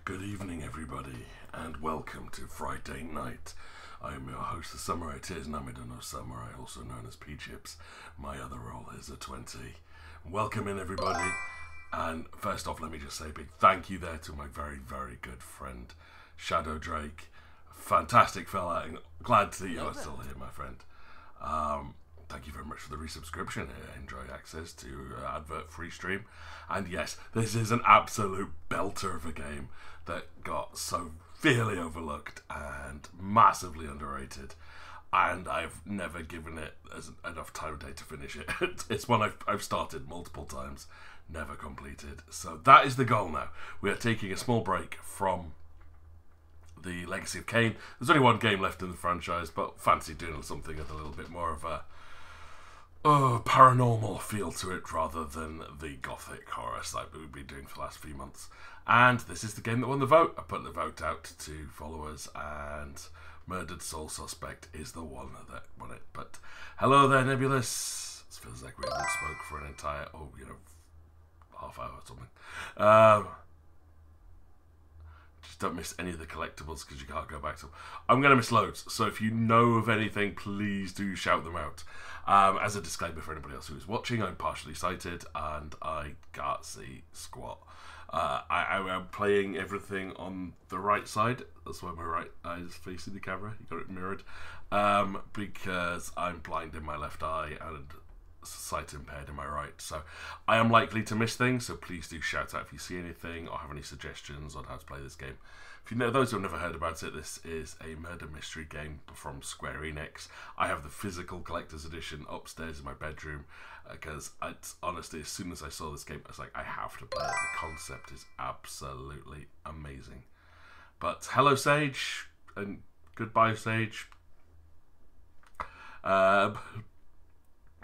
Good evening, everybody, and welcome to Friday night. I am your host, the Samurai Tears Namida no Samurai, also known as P-Chips. My other role is a 20. Welcome in, everybody, and first off, let me just say a big thank you there to my very, very good friend, Shadow Drake. Fantastic fella, and glad to see you are still here, my friend. Thank you very much for the resubscription. Enjoy access to advert-free stream. And yes, this is an absolute belter of a game that got so severely overlooked and massively underrated. And I've never given it enough time to finish it. It's one I've started multiple times, never completed. So that is the goal now. We are taking a small break from the Legacy of Kain. There's only one game left in the franchise, but fancy doing something with a little bit more of a paranormal feel to it rather than the gothic horror that we've been doing for the last few months. And this is the game that won the vote. I put the vote out to followers, and Murdered Soul Suspect is the one that won it. But hello there, Nebulous. It feels like we haven't spoke for an entire, half hour or something. Just don't miss any of the collectibles because you can't go back to them. I'm going to miss loads, so if you know of anything, please do shout them out. As a disclaimer for anybody else who is watching, I'm partially sighted and I can't see squat. I am playing everything on the right side. That's why my right eye is facing the camera. You got it mirrored. Because I'm blind in my left eye and sight impaired in my right. So I am likely to miss things, so please do shout out if you see anything or have any suggestions on how to play this game. If you know those who have never heard about it, this is a murder mystery game from Square Enix. I have the physical collector's edition upstairs in my bedroom because honestly, as soon as I saw this game, I was like, I have to play it. The concept is absolutely amazing. But hello, Sage, and goodbye, Sage.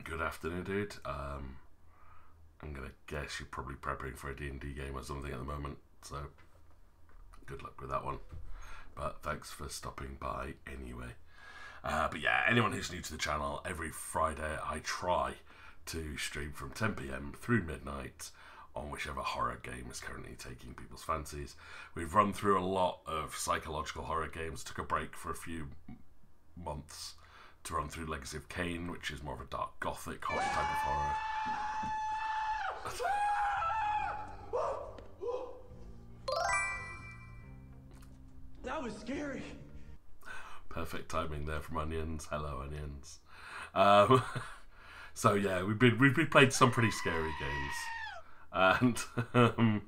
Good afternoon, dude. I'm gonna guess you're probably prepping for a D&D game or something at the moment, so good luck with that one. But thanks for stopping by anyway. But yeah, anyone who's new to the channel, every Friday I try to stream from 10 PM through midnight on whichever horror game is currently taking people's fancies. We've run through a lot of psychological horror games, took a break for a few months to run through Legacy of Kain, which is more of a dark gothic type of horror. That was scary. Perfect timing there from Onions. Hello, Onions. So yeah, we've played some pretty scary games, and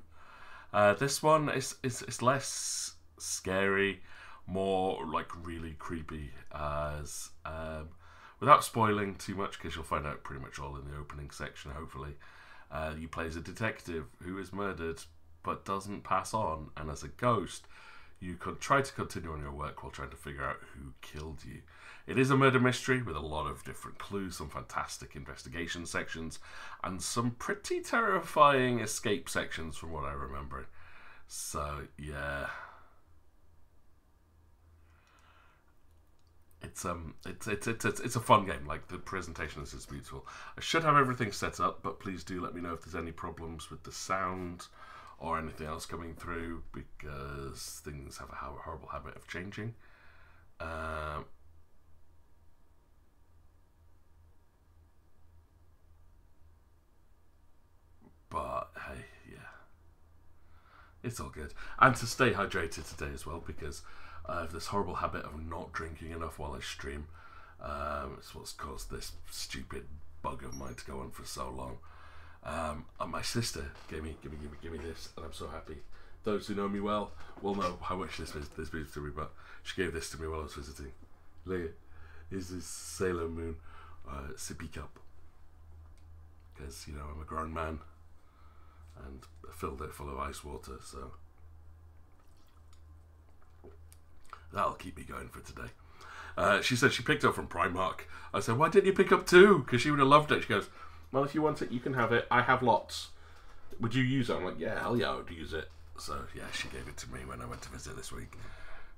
this one is less scary, more like really creepy. As without spoiling too much, because you'll find out pretty much all in the opening section. Hopefully, you play as a detective who is murdered but doesn't pass on, and as a ghost, you could try to continue on your work while trying to figure out who killed you. It is a murder mystery with a lot of different clues, some fantastic investigation sections, and some pretty terrifying escape sections from what I remember. So yeah, it's a fun game. Like, the presentation is just beautiful. I should have everything set up, but please do let me know if there's any problems with the sound or anything else coming through, because things have a horrible habit of changing. But hey, yeah, it's all good. And to stay hydrated today as well, because I have this horrible habit of not drinking enough while I stream. It's what's caused this stupid bug of mine to go on for so long. And my sister gave me this, and I'm so happy. Those who know me well will know how much this means to me, but she gave this to me while I was visiting. Look at it. It's this Sailor Moon sippy cup. Because, you know, I'm a grown man, and I filled it full of ice water, so that'll keep me going for today. She said she picked it up from Primark. I said, why didn't you pick up two? Because she would have loved it. She goes, well, if you want it, you can have it. I have lots. Would you use it? I'm like, yeah, hell yeah, I would use it. So, yeah, she gave it to me when I went to visit this week.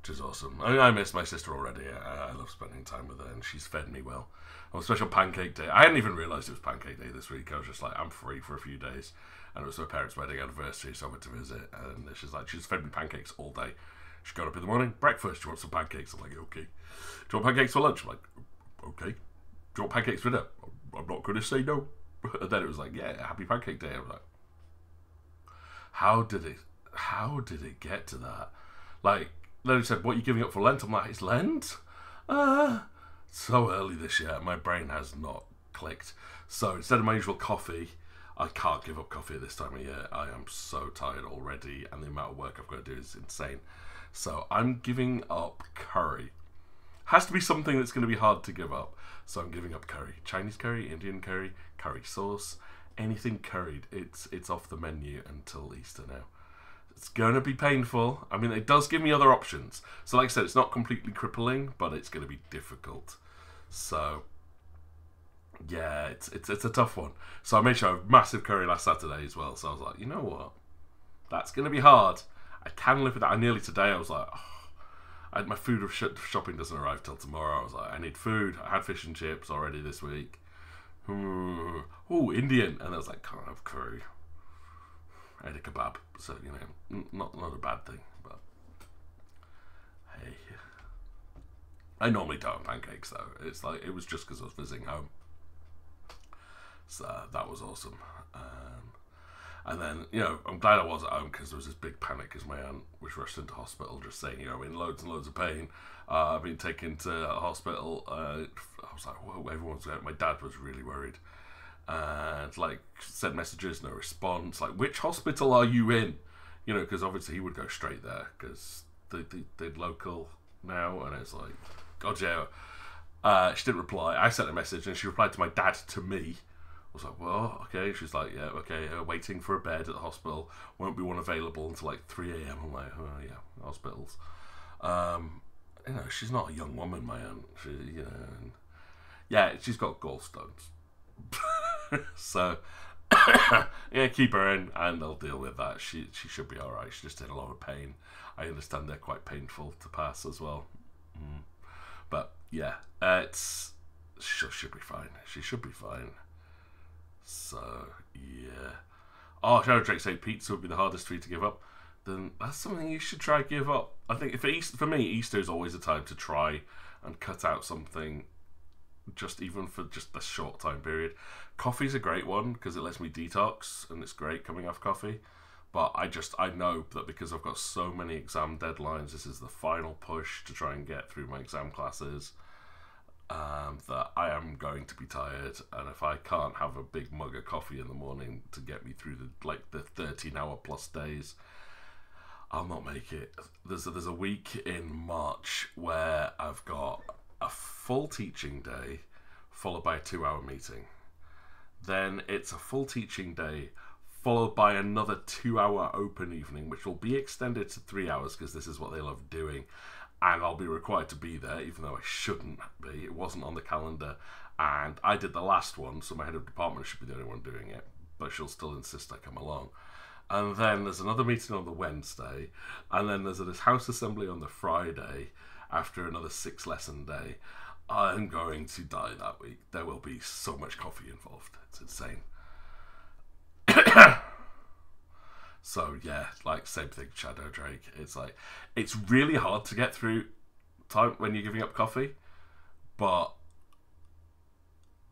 which is awesome. I miss my sister already. I love spending time with her, and she's fed me well. On special pancake day, I hadn't even realised it was pancake day this week. I was just like, I'm free for a few days, and it was my parents' wedding anniversary, so I went to visit, and she's fed me pancakes all day. She got up in the morning, breakfast, do you want some pancakes? I'm like, okay. Do you want pancakes for lunch? I'm like, okay. Do you want pancakes for dinner? I'm not going to say no. And then it was like, yeah, happy pancake day. I was like, how did it get to that? Like, then he said, what are you giving up for Lent? I'm like, it's Lent? So early this year, my brain has not clicked. So instead of my usual coffee, I can't give up coffee at this time of year. I am so tired already, and the amount of work I've got to do is insane. So I'm giving up curry. Has to be something that's going to be hard to give up. So I'm giving up curry. Chinese curry, Indian curry, curry sauce, anything curried. It's off the menu until Easter now. It's going to be painful. I mean, it does give me other options. So like I said, it's not completely crippling, but it's going to be difficult. So yeah, it's a tough one. So I made sure I had massive curry last Saturday as well. So I was like, you know what? That's going to be hard. I can live with that. Today I was like, my food shopping doesn't arrive till tomorrow. I was like, I need food. I had fish and chips already this week. Oh, Indian. And I was like, can't have curry. I had a kebab. So, you know, not a bad thing. But, hey. I normally don't have pancakes, though. It's like, it was just because I was visiting home. So, that was awesome. And then, you know, I'm glad I was at home because there was this big panic because my aunt was rushed into hospital just saying, you know, I'm in loads and loads of pain. I've been taken to hospital. I was like, whoa, everyone's going. My dad was really worried. And, like, sent messages, no response. Like, which hospital are you in? You know, because obviously he would go straight there because they're local now. And it's like, God, yeah. She didn't reply. I sent a message and she replied to my dad to me. I was like, well, okay. She's like, yeah, okay, waiting for a bed at the hospital. Won't be one available until like 3 a.m. I'm like, oh, yeah, hospitals. You know, she's not a young woman, my aunt. She, you know, yeah, she's got gallstones. So, yeah, keep her in and I'll deal with that. She should be alright. She's just in a lot of pain. I understand they're quite painful to pass as well. But, yeah, she should be fine. She should be fine. So, yeah. Oh, Shadow Drake say pizza would be the hardest for you to give up. Then that's something you should try to give up. I think for me, Easter is always a time to try and cut out something, just even for just a short time period. Coffee's a great one because it lets me detox and it's great coming off coffee. But I know that because I've got so many exam deadlines, this is the final push to try and get through my exam classes. That I am going to be tired, and if I can't have a big mug of coffee in the morning to get me through the 13-hour plus days, I'll not make it. There's a week in March where I've got a full teaching day followed by a 2-hour meeting. Then it's a full teaching day followed by another 2-hour open evening, which will be extended to 3 hours because this is what they love doing. And I'll be required to be there, even though I shouldn't be. It wasn't on the calendar. And I did the last one, so my head of department should be the only one doing it. But she'll still insist I come along. And then there's another meeting on the Wednesday. And then there's this house assembly on the Friday after another 6-lesson day. I'm going to die that week. There will be so much coffee involved. It's insane. So yeah, like same thing, Shadow Drake. It's like, it's really hard to get through time when you're giving up coffee, but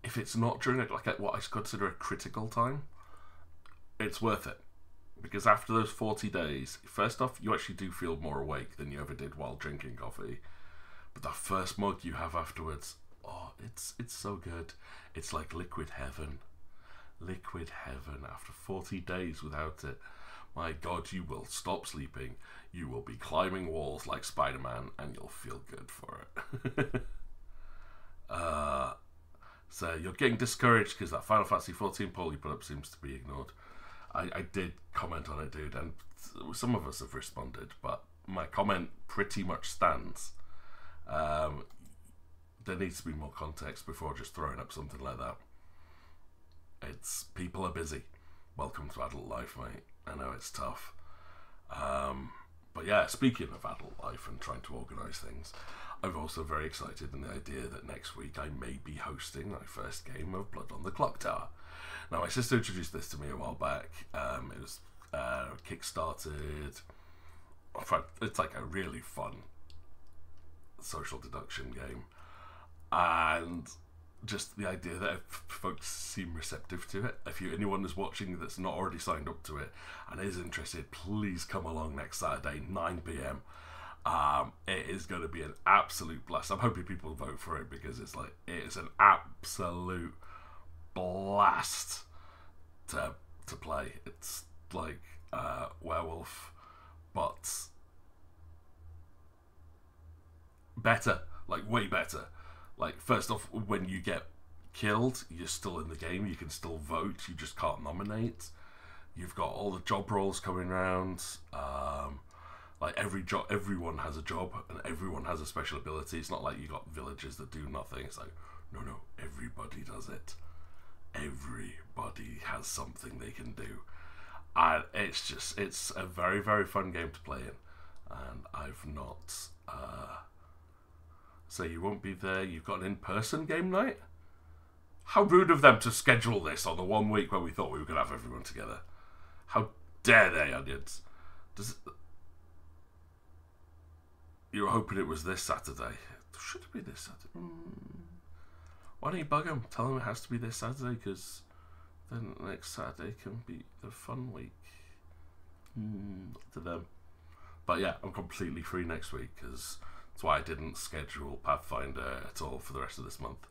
if it's not during what I consider a critical time, it's worth it. Because after those 40 days, first off, you actually do feel more awake than you ever did while drinking coffee. But that first mug you have afterwards, oh, it's so good. It's like liquid heaven. Liquid heaven after 40 days without it. My God, you will stop sleeping, you will be climbing walls like Spider-Man, and you'll feel good for it. So you're getting discouraged because that Final Fantasy 14 poll you put up seems to be ignored. I did comment on it, dude, and some of us have responded, but my comment pretty much stands. There needs to be more context before just throwing up something like that. People are busy. Welcome to adult life, mate. I know it's tough. But yeah, speaking of adult life and trying to organise things, I'm also very excited in the idea that next week I may be hosting my first game of Blood on the Clock Tower. Now, my sister introduced this to me a while back. It was kickstarted. It's like a really fun social deduction game, and just the idea that folks seem receptive to it. If anyone is watching that's not already signed up to it and is interested, please come along next Saturday, 9 p.m. It is going to be an absolute blast. I'm hoping people vote for it because it is an absolute blast to play. It's like Werewolf, but better, like way better. Like, first off, when you get killed, you're still in the game. You can still vote. You just can't nominate. You've got all the job roles coming around. Like everyone has a job and everyone has a special ability. It's not like you got villagers that do nothing. It's like, no, everybody does it. Everybody has something they can do. And it's a very, very fun game to play in. And I've not... So you won't be there. You've got an in-person game night? How rude of them to schedule this on the 1 week when we thought we were going to have everyone together. How dare they, onions? You were hoping it was this Saturday. Should it be this Saturday? Why don't you bug them? Tell them it has to be this Saturday, because then next Saturday can be the fun week. Up to them. But yeah, I'm completely free next week, because that's why I didn't schedule Pathfinder at all for the rest of this month.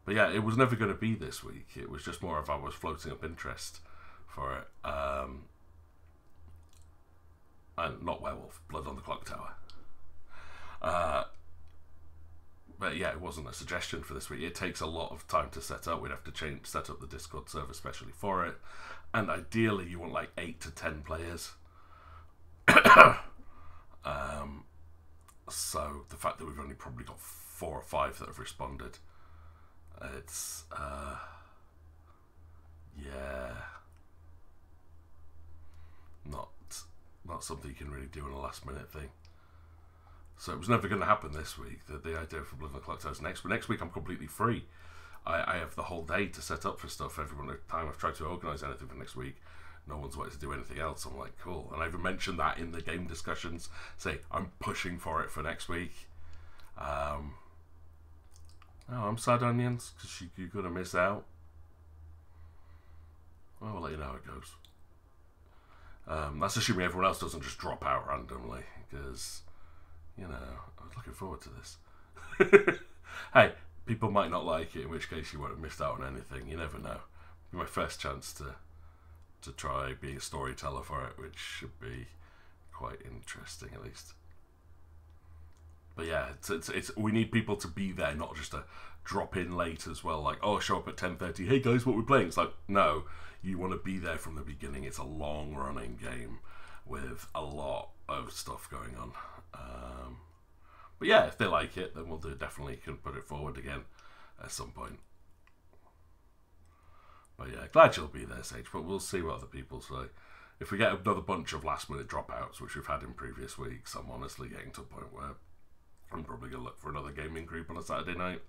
But yeah, it was never going to be this week. It was just more of I was floating up interest for it. And not Werewolf, Blood on the Clock Tower. But yeah, it wasn't a suggestion for this week. It takes a lot of time to set up. We'd have to set up the Discord server especially for it. And ideally you want like 8 to 10 players. So the fact that we've only probably got 4 or 5 that have responded, it's yeah, not something you can really do in a last minute thing. So it was never going to happen this week. The idea for Blood on the Clock Tower is next, but next week I'm completely free. I have the whole day to set up for stuff. Every time I've tried to organise anything for next week, no one's wanted to do anything else. I'm like, cool. And I even mentioned that in the game discussions. Say, I'm pushing for it for next week. Oh, I'm sad, onions, because you're going to miss out. Well, we'll let you know how it goes. That's assuming everyone else doesn't just drop out randomly, because, you know, I was looking forward to this. Hey, people might not like it, in which case you won't have missed out on anything. You never know. It'll be my first chance to try being a storyteller for it, which should be quite interesting at least. But yeah, it's we need people to be there, not just to drop in late as well. Like, oh, show up at 10:30. Hey guys, what we're playing? It's like, no, you want to be there from the beginning. It's a long running game with a lot of stuff going on. But yeah, if they like it, then we'll definitely can put it forward again at some point. But yeah, glad you'll be there, Sage, but we'll see what other people say. If we get another bunch of last minute dropouts, which we've had in previous weeks, I'm honestly getting to a point where I'm probably going to look for another gaming group on a Saturday night.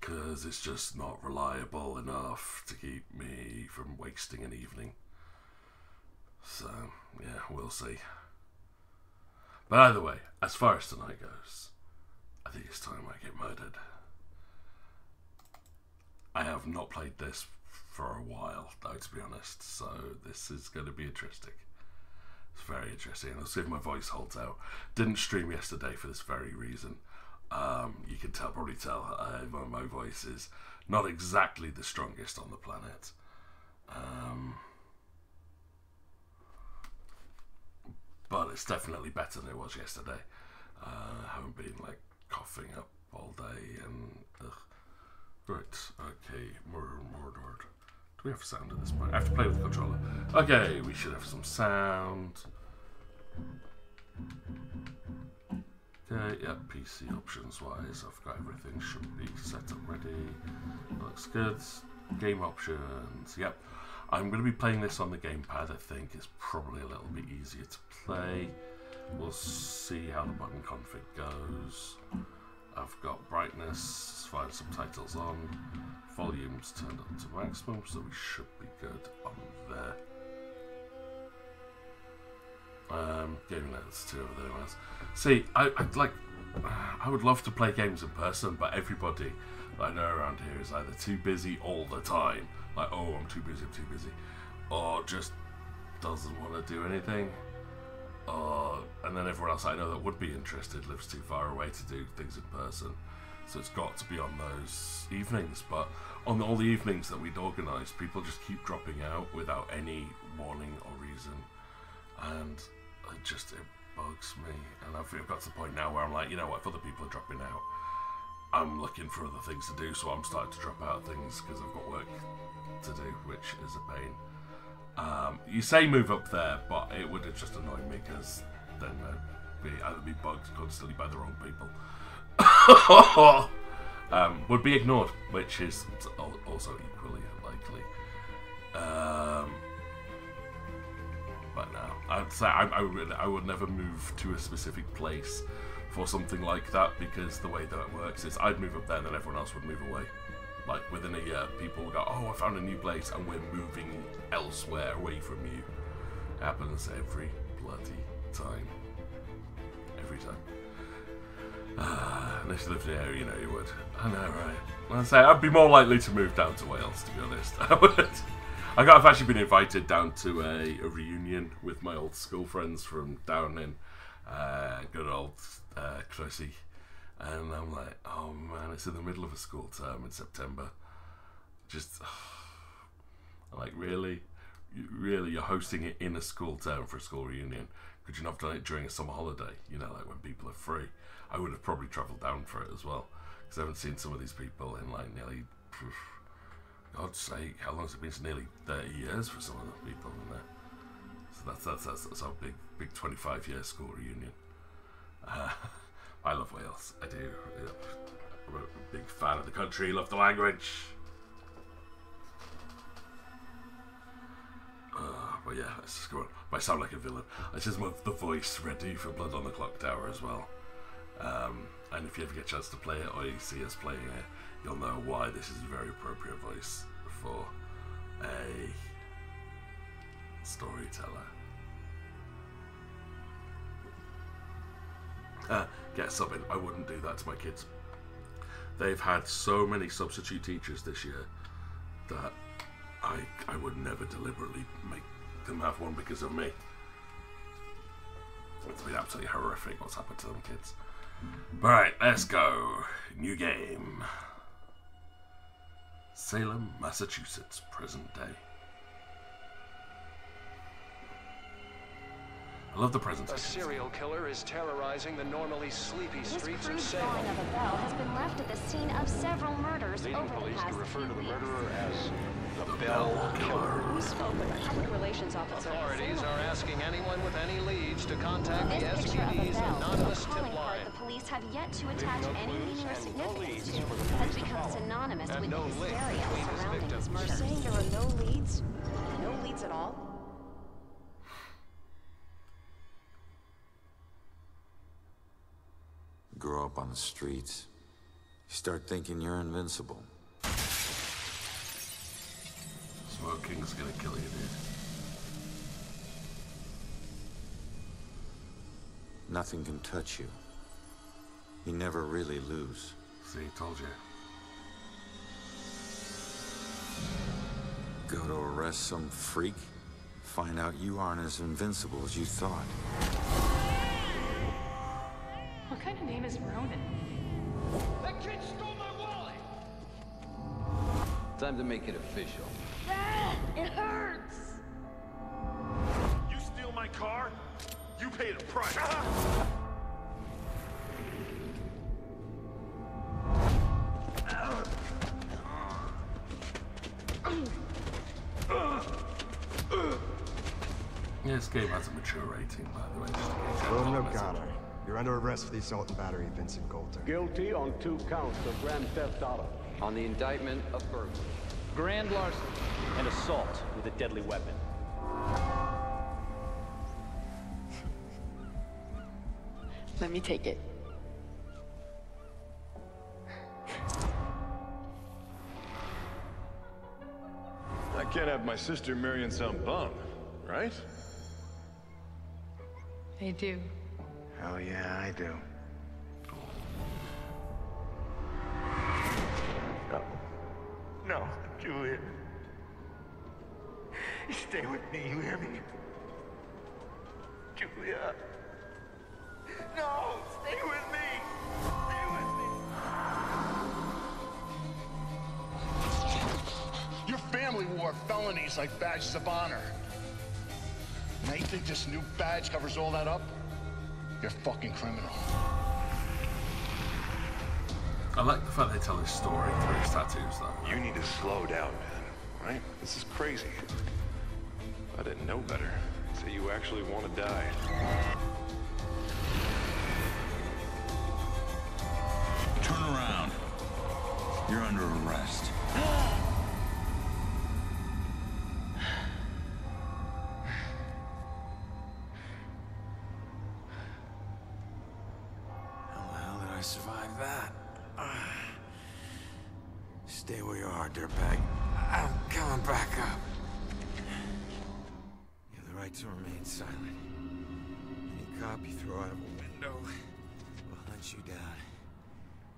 Because it's just not reliable enough to keep me from wasting an evening. So, yeah, we'll see. But either way, as far as tonight goes, I think it's time I get murdered. I have not played this for a while, though, to be honest, so this is going to be interesting. It's very interesting, and I'll see if my voice holds out. Didn't stream yesterday for this very reason. You can probably tell my voice is not exactly the strongest on the planet. But it's definitely better than it was yesterday. I haven't been like coughing up all day and right, okay, murdered. Do we have sound at this point? I have to play with the controller. Okay, we should have some sound. Okay, yeah, PC options wise, I've got everything should be set up ready. Looks good. Game options, yep. I'm going to be playing this on the gamepad. I think it's probably a little bit easier to play. We'll see how the button config goes. I've got brightness, fine subtitles on, volumes turned up to maximum, so we should be good on there. Gaming notes too over there. See, I would love to play games in person, but everybody that I know around here is either too busy all the time, like, oh, I'm too busy, or just doesn't want to do anything, and then everyone else I know that would be interested lives too far away to do things in person. So it's got to be on those evenings, but on all the evenings that we'd organised, people just keep dropping out without any warning or reason, and it bugs me. And I've got to the point now where I'm like, you know what, if other people are dropping out, I'm looking for other things to do, so I'm starting to drop out things because I've got work to do, which is a pain. You say move up there, but it would have just annoyed me because then either be bugged constantly by the wrong people, would be ignored, which is also equally likely. But no, I'd say I would never move to a specific place for something like that, because the way that it works is I'd move up there and then everyone else would move away. Like within a year, people will go, oh, I found a new place and we're moving elsewhere away from you. It happens every bloody time. Every time. And if you lived in the area, you know you would. I know, right? I'd say I'd be more likely to move down to Wales, to be honest. I would. I've actually been invited down to a reunion with my old school friends from down in good old Cressy. And I'm like, oh man, it's in the middle of a school term in September. I'm like, really? You're hosting it in a school term for a school reunion? Could you not have done it during a summer holiday? You know, like when people are free. I would have probably travelled down for it as well, because I haven't seen some of these people in like nearly, God's sake, how long has it been? It's nearly 30 years for some of the people in there. So that's our big 25-year school reunion. I love Wales. I do. I'm a big fan of the country. Love the language. But yeah, let's just go on. I sound like a villain. I just have the voice ready for Blood on the Clock Tower as well. And if you ever get a chance to play it, or you see us playing it, you'll know why this is a very appropriate voice for a storyteller. Get subbing. I wouldn't do that to my kids. They've had so many substitute teachers this year that I would never deliberately make them have one because of me. It's been absolutely horrific what's happened to them kids. Alright, let's go. New game. Salem, Massachusetts, present day. I love the presentation. A serial killer is terrorizing the normally sleepy streets of This Salem. drawing of a bell has been left at the scene of several murders Leading over the police past to refer few to the weeks. murderer as the Bell Killer. We spoke with a public relations officer. Authorities are asking anyone with any leads to contact the This picture of a SPD's bell, anonymous a tip calling line. card the police have yet to attach any meaning or significance to, has become synonymous And with no the link hysteria between his surrounding his victims. murder. You're saying there are no leads? No leads at all? Grow up on the streets, you start thinking you're invincible. Smoking's gonna kill you, dude. Nothing can touch you. You never really lose. See, told you. Go to arrest some freak, find out you aren't as invincible as you thought. What kind of name is Ronan? That kid stole my wallet! Time to make it official. It hurts! You steal my car? You paid a price. Yeah, this game has a mature rating, by the way. Just in case you Ronan haven't missed O'Connor, you're under arrest for the assault and battery of Vincent Coulter. Guilty on 2 counts of grand theft auto. On the indictment of burglary. grand larceny, and assault with a deadly weapon. Let me take it. I can't have my sister marrying some bum, right? They do. Hell yeah, I do. No, Juliet. Stay with me, you hear me? Julia. No, stay with me. Stay with me. Your family wore felonies like badges of honor. Now you think this new badge covers all that up? You're a fucking criminal. I like the fact they tell his story through his tattoos, though. You need to slow down, man. Right? This is crazy. I didn't know better. So you actually want to die. Turn around. You're under arrest. How the hell did I survive that? Stay where you are, dirtbag. I'm coming back up. You have the right to remain silent. Any cop you throw out of a window will hunt you down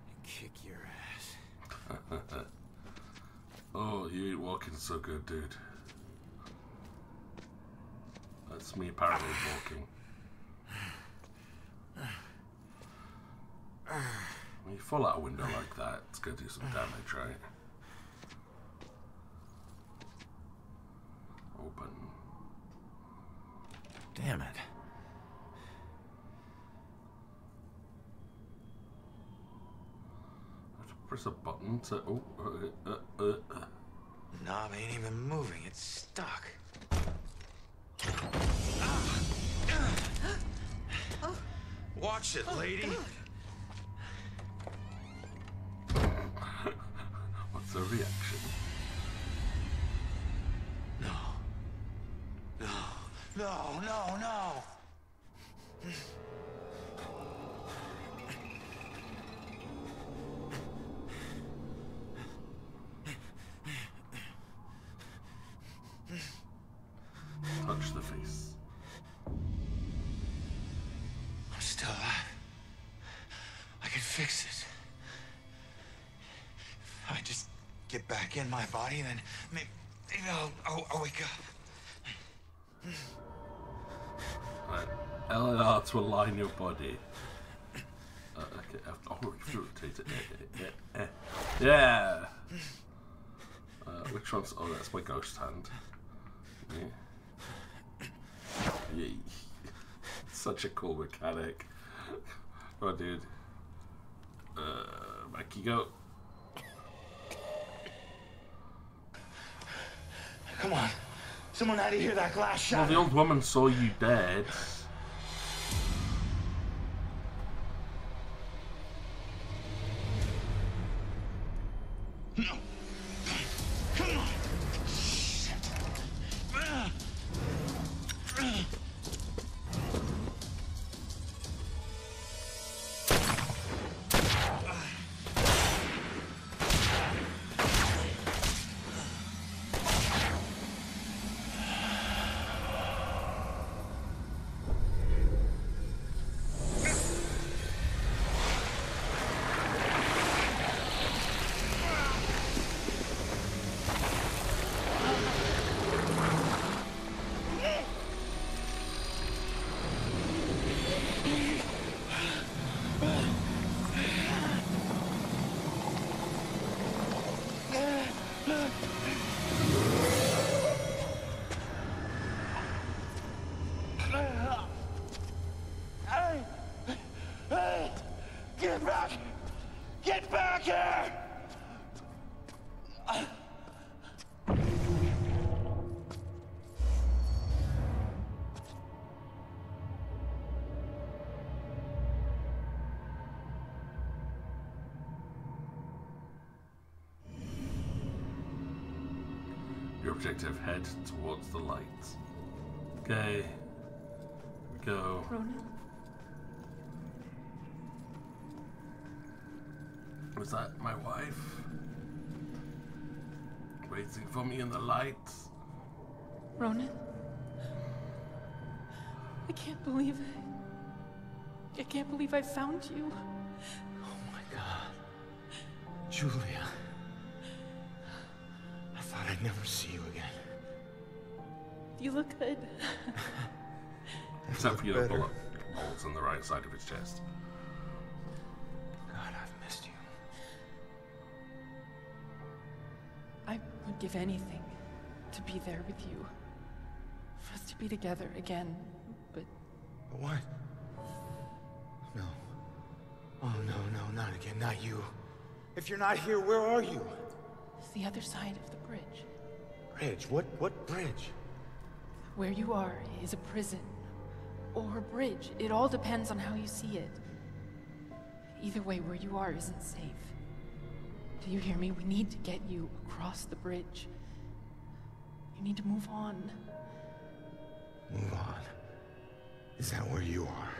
and kick your ass. Oh, you ain't walking so good, dude. That's me apparently walking. When you fall out a window like that, it's gonna do some damage, right? Open. Damn it. I have to press a button to. Knob ain't even moving, it's stuck. Watch it, lady. What's the reaction? No. Touch the face. I'm still alive. I can fix this. If I just get back in my body, then maybe I'll wake up. Right. LNR to align your body. Okay. Rotate it. Yeah. Which one's? Oh, that's my ghost hand. Yeah. Such a cool mechanic. Oh, dude. Back you go. Come on. Someone had to hear that glass shot. Well, the old woman saw you dead. No. Come on. Get back! Get back here! objective. Head towards the light. Okay. We go. Ronan? Was that my wife? Waiting for me in the light? Ronan? I can't believe it. I can't believe I found you. Oh my God. Julia. I thought I'd never see you again. You look good. Except for your bullet holes on the right side of his chest. God, I've missed you. I would give anything to be there with you. For us to be together again, but... What? No. Oh, no, not again, not you. If you're not here, where are you? It's the other side of the bridge. Bridge? What bridge? Where you are is a prison. Or a bridge. It all depends on how you see it. Either way, where you are isn't safe. Do you hear me? We need to get you across the bridge. You need to move on. Move on? Is that where you are?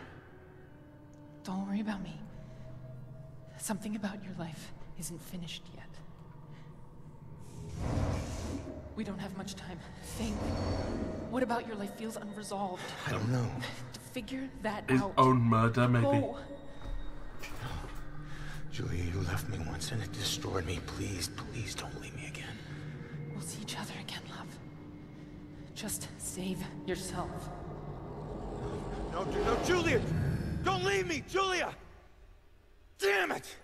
Don't worry about me. Something about your life isn't finished yet. We don't have much time. Think. What about your life feels unresolved? I don't know. To figure that His out. own murder, maybe? Go. Julia, you left me once and it destroyed me. Please, please don't leave me again. We'll see each other again, love. Just save yourself. No, Julia! Don't leave me, Julia! Damn it!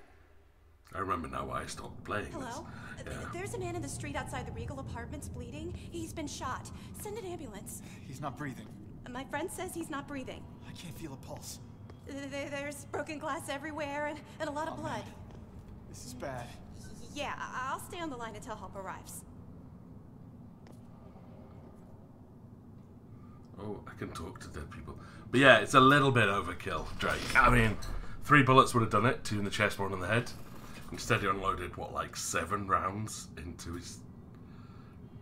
I remember now why I stopped playing Hello? this. Yeah. There's a man in the street outside the Regal Apartments bleeding. He's been shot. Send an ambulance. He's not breathing. My friend says he's not breathing. I can't feel a pulse. There's broken glass everywhere and a lot of blood. Man. This is bad. Yeah, I'll stay on the line until help arrives. Oh, I can talk to dead people. But yeah, it's a little bit overkill, Drake. I mean, 3 bullets would have done it. 2 in the chest, 1 in the head. Instead he unloaded, what, like 7 rounds into his...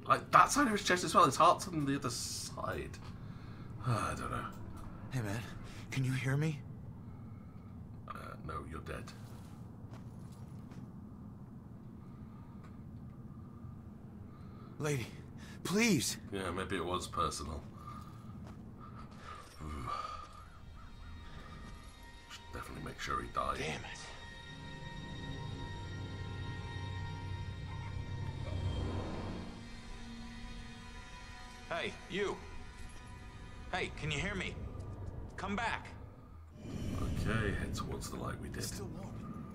Like, that side of his chest as well. His heart's on the other side. I don't know. Hey, man. Can you hear me? No, you're dead. Lady, please. Yeah, maybe it was personal. Should definitely make sure he died. Damn it. Hey, you. Hey, can you hear me? Come back. Okay, head towards the light we did. Still warm.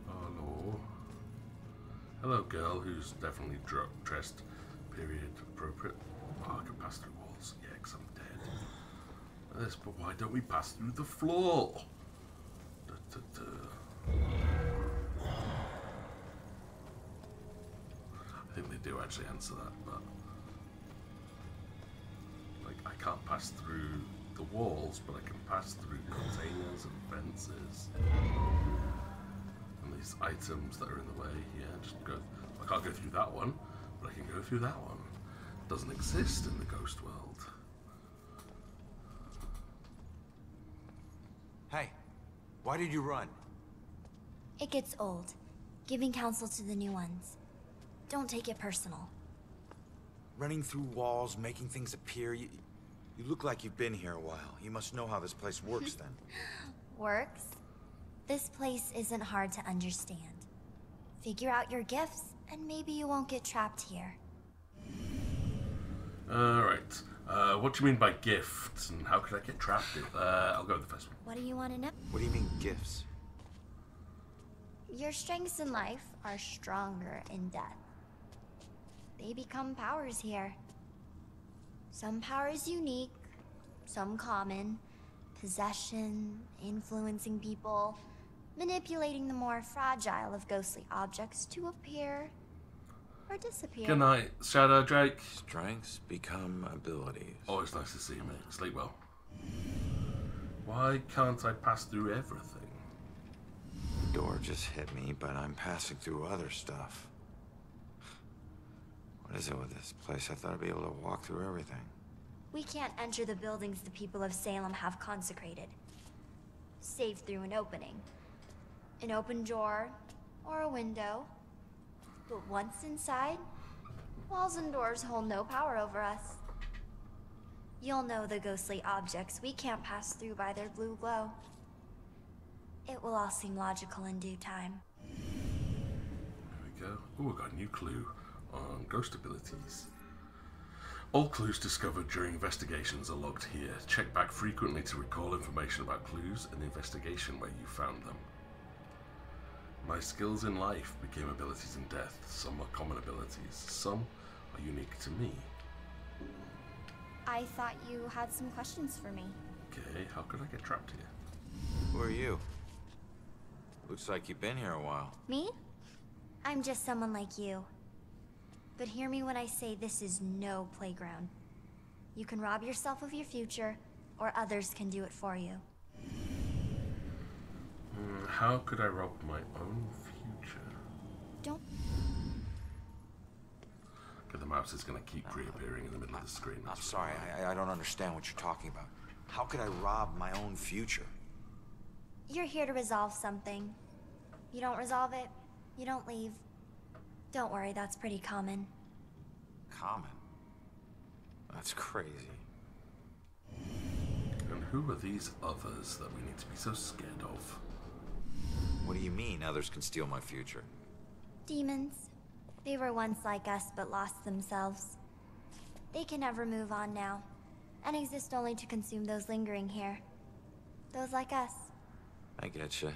Hello. Hello, girl, who's definitely dressed period appropriate. Oh, I can pass through walls. Yeah, 'cause I'm dead. This, but why don't we pass through the floor? Da, da, da. I think they do actually answer that, but like I can't pass through the walls, but I can pass through containers and fences and these items that are in the way. Yeah, just go. I can't go through that one, but I can go through that one. It doesn't exist in the ghost world. Hey, why did you run? It gets old, giving counsel to the new ones. Don't take it personal. Running through walls, making things appear. You look like you've been here a while. You must know how this place works then. Works? This place isn't hard to understand. Figure out your gifts, and maybe you won't get trapped here. Alright. What do you mean by gifts, and how could I get trapped? I'll go with the first one. What do you want to know? What do you mean, gifts? Your strengths in life are stronger in death. They become powers here. Some powers unique, some common. Possession, influencing people, manipulating the more fragile of ghostly objects to appear or disappear. Good night, Shadow Drake. Strengths become abilities. Always nice to see you, mate. Sleep well. Why can't I pass through everything? The door just hit me, but I'm passing through other stuff. What is it with this place? I thought I'd be able to walk through everything. We can't enter the buildings the people of Salem have consecrated, save through an opening. An open door, or a window. But once inside, walls and doors hold no power over us. You'll know the ghostly objects we can't pass through by their blue glow. It will all seem logical in due time. There we go. Oh, we got a new clue on ghost abilities. All clues discovered during investigations are logged here. Check back frequently to recall information about clues and the investigation where you found them. My skills in life became abilities in death. Some are common abilities, some are unique to me. I thought you had some questions for me. Okay, how could I get trapped here? Who are you? Looks like you've been here a while. Me? I'm just someone like you. But hear me when I say this is no playground. You can rob yourself of your future, or others can do it for you. How could I rob my own future? Don't... Okay, the mouse is going to keep reappearing in the middle of the screen. I'm sorry, I don't understand what you're talking about. How could I rob my own future? You're here to resolve something. You don't resolve it, you don't leave. Don't worry, that's pretty common. Common? That's crazy. And who are these others that we need to be so scared of? What do you mean others can steal my future? Demons. They were once like us but lost themselves. They can never move on now, and exist only to consume those lingering here. Those like us. I getcha.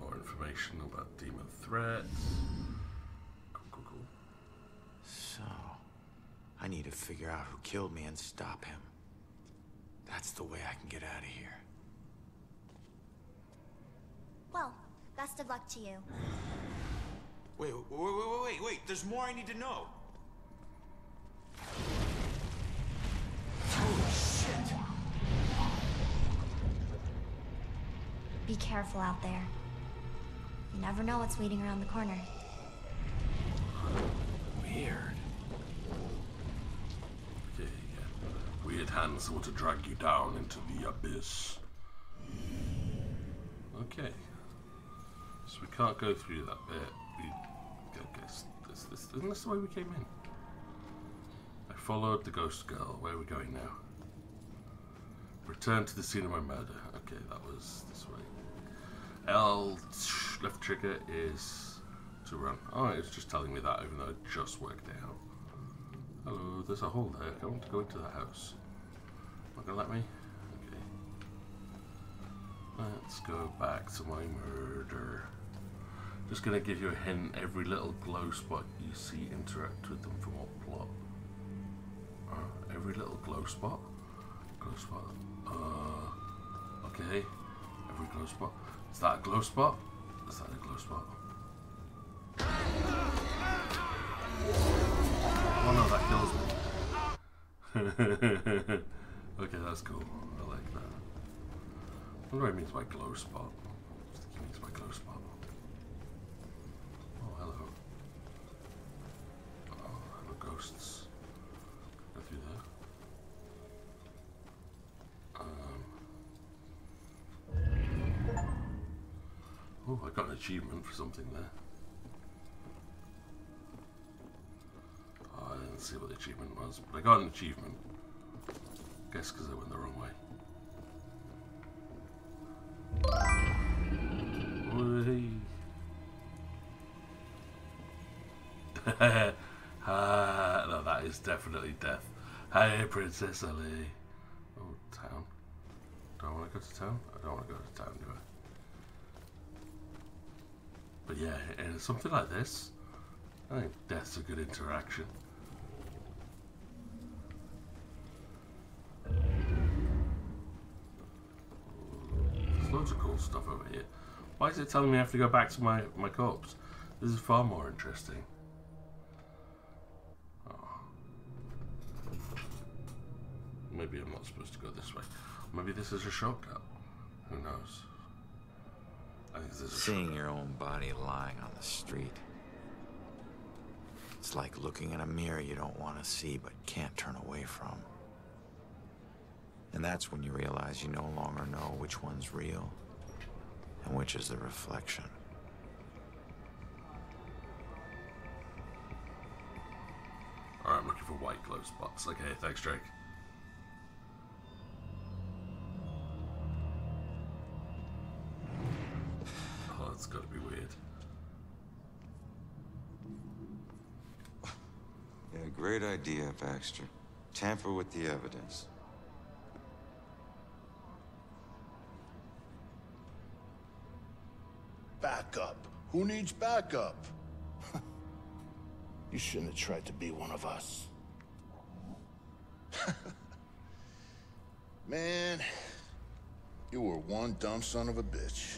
More information about demon threats. Cool. So, I need to figure out who killed me and stop him. That's the way I can get out of here. Well, best of luck to you. Wait, there's more I need to know. Holy shit! Be careful out there. You never know what's waiting around the corner. Weird. Okay, yeah. Weird hands want to drag you down into the abyss. Okay. So we can't go through that bit. I guess isn't this the way we came in? I followed the ghost girl. Where are we going now? Return to the scene of my murder. Okay, that was this way. Left trigger is to run. Oh, it's just telling me that, even though it just worked it out. Hello, there's a hole there. I want to go into the house. Not gonna let me? Okay. Let's go back to my murder. Just gonna give you a hint. Every little glow spot you see, interact with them for what plot? Every little glow spot. Okay. Every glow spot. Is that a glow spot? Is that a glow spot? Oh no, that kills me. Okay, that's cool. I like that. I wonder what it means by glow spot. I think it means by glow spot. Oh, hello. Oh, hello, ghosts. Go through there. Oh, I got an achievement for something there. Oh, I didn't see what the achievement was, but I got an achievement. Guess because I went the wrong way. No, that is definitely death. Hey, Princess Ali. Oh, town. Do I want to go to town? I don't want to go to town, do I? But yeah, in something like this, I think death's a good interaction. There's loads of cool stuff over here. Why is it telling me I have to go back to my corpse? This is far more interesting. Oh. Maybe I'm not supposed to go this way. Maybe this is a shortcut. Who knows? I think this is Seeing your own body lying on the street. It's like looking in a mirror you don't want to see but can't turn away from. And that's when you realize you no longer know which one's real and which is the reflection. Alright, I'm looking for white glow spots. Okay, thanks, Drake. Oh, that's gotta be weird. Yeah, great idea, Baxter. Tamper with the evidence. Backup. Who needs backup? You shouldn't have tried to be one of us. Man, you were one dumb son of a bitch.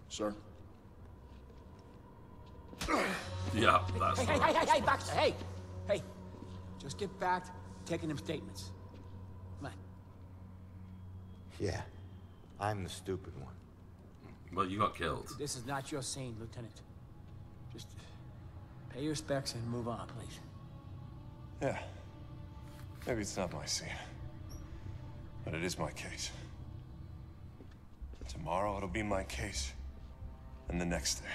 Sir? Yeah, that's Hey, Baxter, hey! Hey, just get back to taking them statements. Come on. Yeah, I'm the stupid one. Well, you got killed. This is not your scene, Lieutenant. Just pay your respects and move on, please. Yeah. Maybe it's not my scene. But it is my case. Tomorrow it'll be my case. And the next day.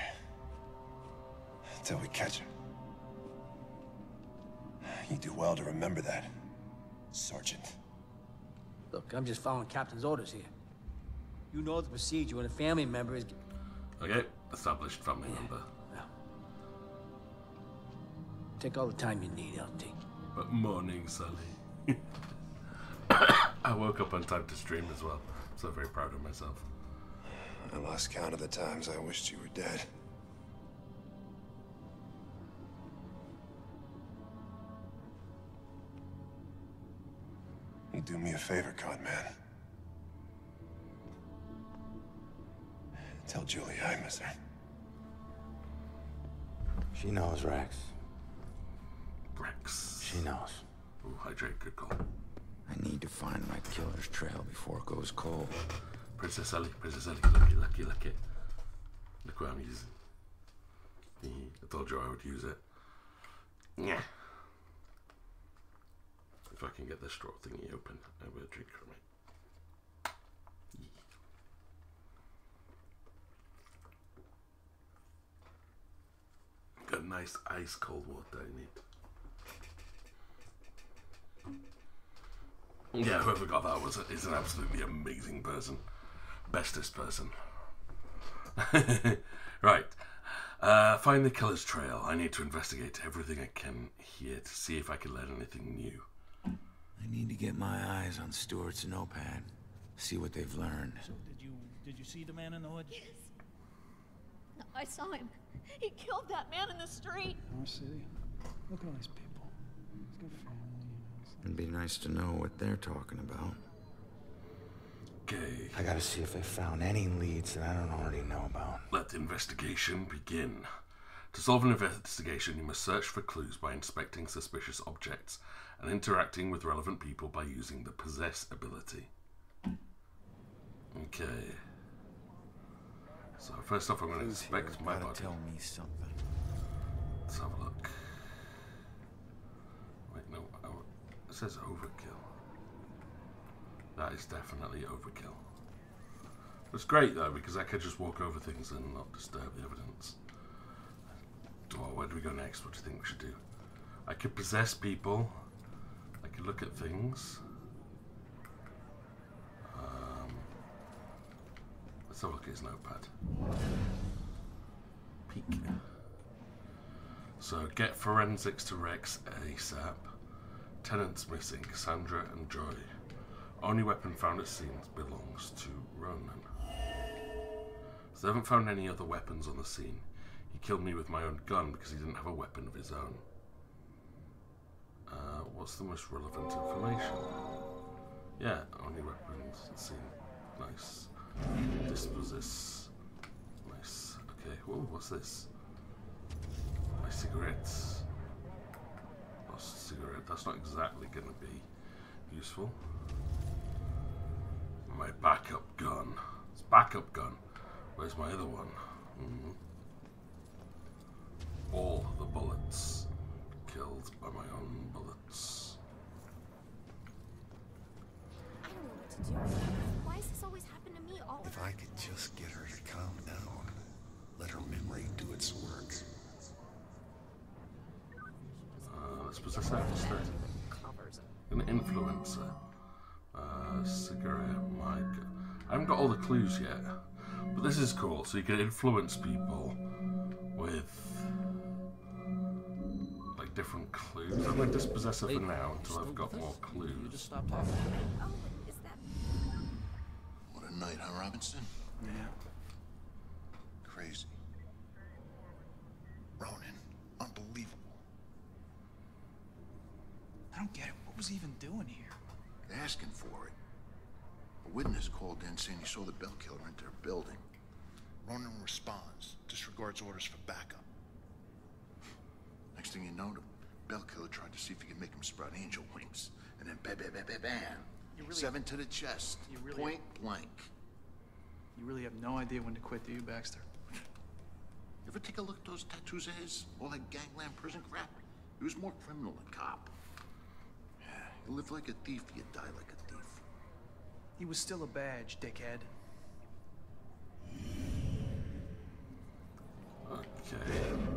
Until we catch him. You do well to remember that, Sergeant. Look, I'm just following Captain's orders here. You know the procedure when a family member is... Okay, established family member. Well, take all the time you need, LT. But morning, Sully. I woke up on time to stream as well, so very proud of myself. I lost count of the times I wished you were dead. You do me a favor, con man. Tell Julie I miss her. She knows, Rex. Rex. She knows. Ooh, hydrate, good call. I need to find my killer's trail before it goes cold. Princess Ellie, lucky. Look what I'm using. I told you I would use it. Yeah. If I can get this straw thingy open, I will drink from it. Got nice ice cold water in it. Yeah, whoever got that is an absolutely amazing person. Bestest person. Right. Find the killer's trail. I need to investigate everything I can here to see if I can learn anything new. I need to get my eyes on Stewart's notepad. See what they've learned. So did you see the man in the hood? Yes. No, I saw him. He killed that man in the street. Oh, see? Look at all these people. He's got family, It'd be nice to know what they're talking about. Okay. I gotta see if they found any leads that I don't already know about. Let the investigation begin. To solve an investigation, you must search for clues by inspecting suspicious objects and interacting with relevant people by using the possess ability. Okay. So first off, I'm going to inspect my body. Tell me something. Let's have a look. Wait, no. Oh, it says overkill. That is definitely overkill. It's great though, because I could just walk over things and not disturb the evidence. Well, where do we go next? What do you think we should do? I could possess people. I could look at things. Let's have a look at his notepad. Peek. So, get forensics to Rex ASAP. Tenants missing, Cassandra and Joy. Only weapon found at scenes belongs to Ronan. So they haven't found any other weapons on the scene. He killed me with my own gun because he didn't have a weapon of his own. What's the most relevant information? Yeah, only weapons at scene. Nice. Dispossess. Nice. Okay, whoa, what's this? My cigarettes. Lost cigarette. That's not exactly going to be useful. My backup gun. It's backup gun. Where's my other one? All the bullets killed by my own bullets. I don't know what to do. Why does this always happen to me all the If I could just get her to calm down, let her memory do its work. Let's possess that instead. An influencer. Cigarette, mic. I haven't got all the clues yet, but this is cool. So you can influence people with like different clues. I'm going to dispossess her for now until I've got more clues. You just stop talking. Oh, is that... What a night, huh, Robinson? Yeah. Crazy. Ronan, unbelievable. I don't get it. What was he even doing here? Asking for it. A witness called in saying he saw the bell killer enter a building. Ronan responds, disregards orders for backup. Next thing you know, the bell killer tried to see if he could make him sprout angel wings. And then bam, bam, bam, bam, bam. You really 7 to the chest. Point blank. You really have no idea when to quit, do you, Baxter? You ever take a look at those tattoos of his? All that gangland prison crap? He was more criminal than cop. Yeah, you live like a thief, you die like a thief. He was still a badge, dickhead. Okay,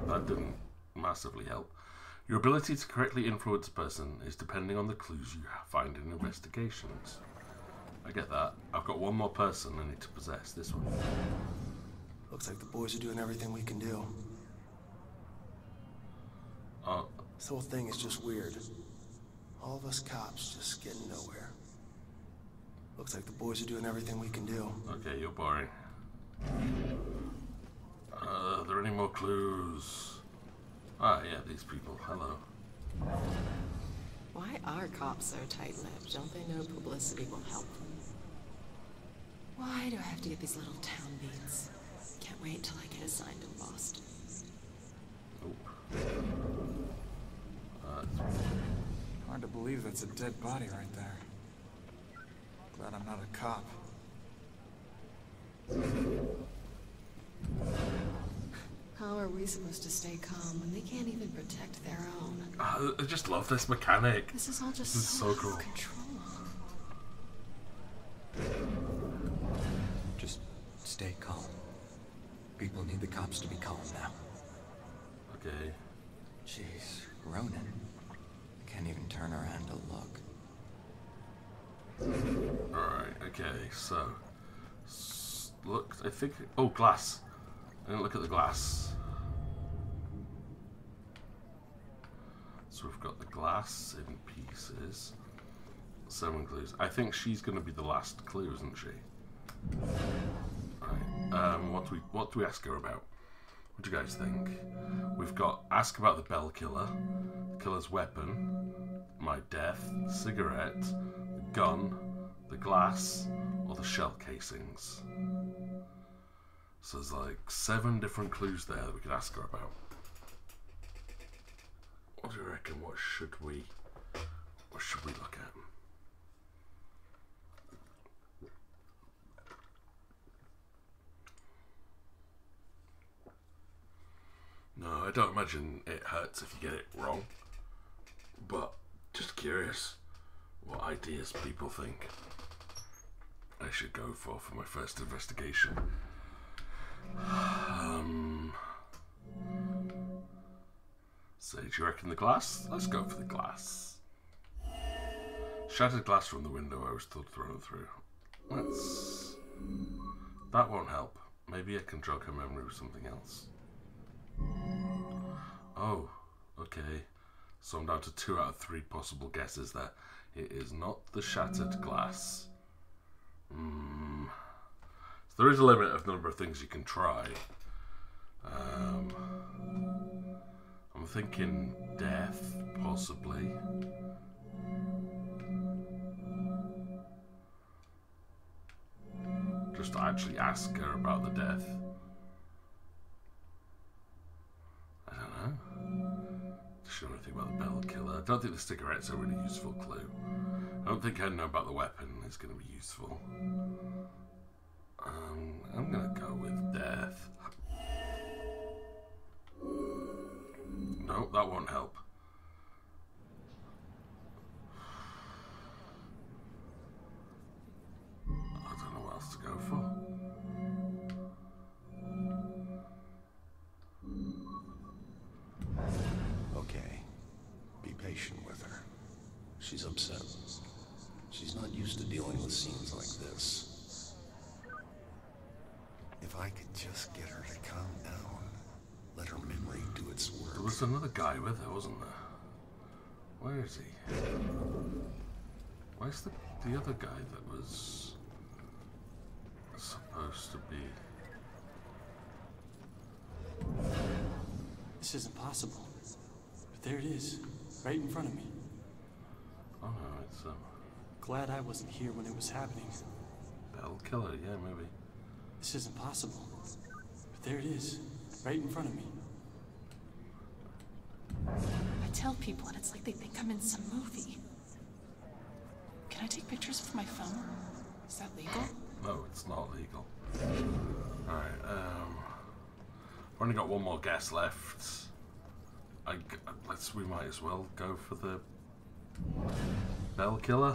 that didn't massively help. Your ability to correctly influence a person is depending on the clues you find in investigations. I get that. I've got one more person I need to possess. This one. Looks like the boys are doing everything we can do. This whole thing is just weird. All of us cops just getting nowhere. Looks like the boys are doing everything we can do. Okay, you're boring. Are there any more clues? Ah, yeah, these people. Hello. Why are cops so tight-lipped? Don't they know publicity will help them? Why do I have to get these little town beats? Can't wait till I get assigned in Boston. Hard to believe that's a dead body right there. Glad I'm not a cop. How are we supposed to stay calm when they can't even protect their own? I just love this mechanic. This is all just so cool. out of control. Just stay calm. People need the cops to be calm now. Okay. Jeez, Ronan. Can't even turn around to look. Alright, okay, so... Look, I think... Oh, glass. I didn't look at the glass. So we've got the glass in pieces. 7 clues. I think she's going to be the last clue, isn't she? Right. What do we ask her about? What do you guys think? We've got ask about the bell killer, the killer's weapon, my death, the cigarette, the gun, the glass, or the shell casings. So there's like 7 different clues there that we could ask her about. What do you reckon? What should we look at? No, I don't imagine it hurts if you get it wrong. But just curious what ideas people think I should go for my first investigation. So, do you reckon the glass? Let's go for the glass. Shattered glass from the window I was thrown through. That won't help. Maybe I can jog her memory with something else. Oh, okay. So I'm down to 2 out of 3 possible guesses there. It is not the shattered glass. So there is a limit of the number of things you can try. I'm thinking death, possibly. Just to actually ask her about the death. I don't know. Does she know anything about the bell killer? I don't think the cigarette's a really useful clue. I don't think I know about the weapon is going to be useful. I'm going to go with death. No, that won't help. I don't know what else to go for. Okay. Be patient with her. She's upset. She's not used to dealing with scenes like this. If I could just get her to calm down, let her memory do its work. There was another guy with her, wasn't there? Where is he? Where's the other guy that was supposed to be? This isn't possible. But there it is, right in front of me. Oh no, it's Glad I wasn't here when it was happening. Bell Killer, yeah, maybe. This isn't possible. But there it is, right in front of me. I tell people and it's like they think I'm in some movie. Can I take pictures with my phone? Is that legal? No, it's not legal. Alright, we've only got one more guess left. We might as well go for the Bell Killer.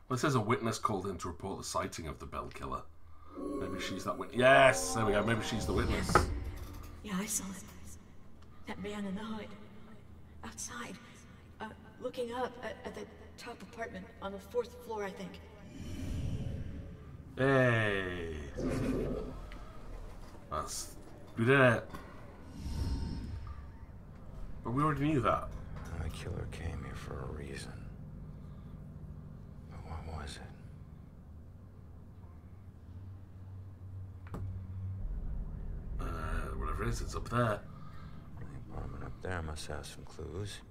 Well, it says a witness called in to report the sighting of the Bell Killer. Maybe she's that witness. Yes, there we go. Maybe she's the witness. Yeah, I saw it. That man in the hood. Outside. Looking up at the top apartment on the 4th floor, I think. Hey. We did it. But we already knew that. The killer came here for a reason. But what was it? Whatever it is, it's up there. The apartment up there must have some clues.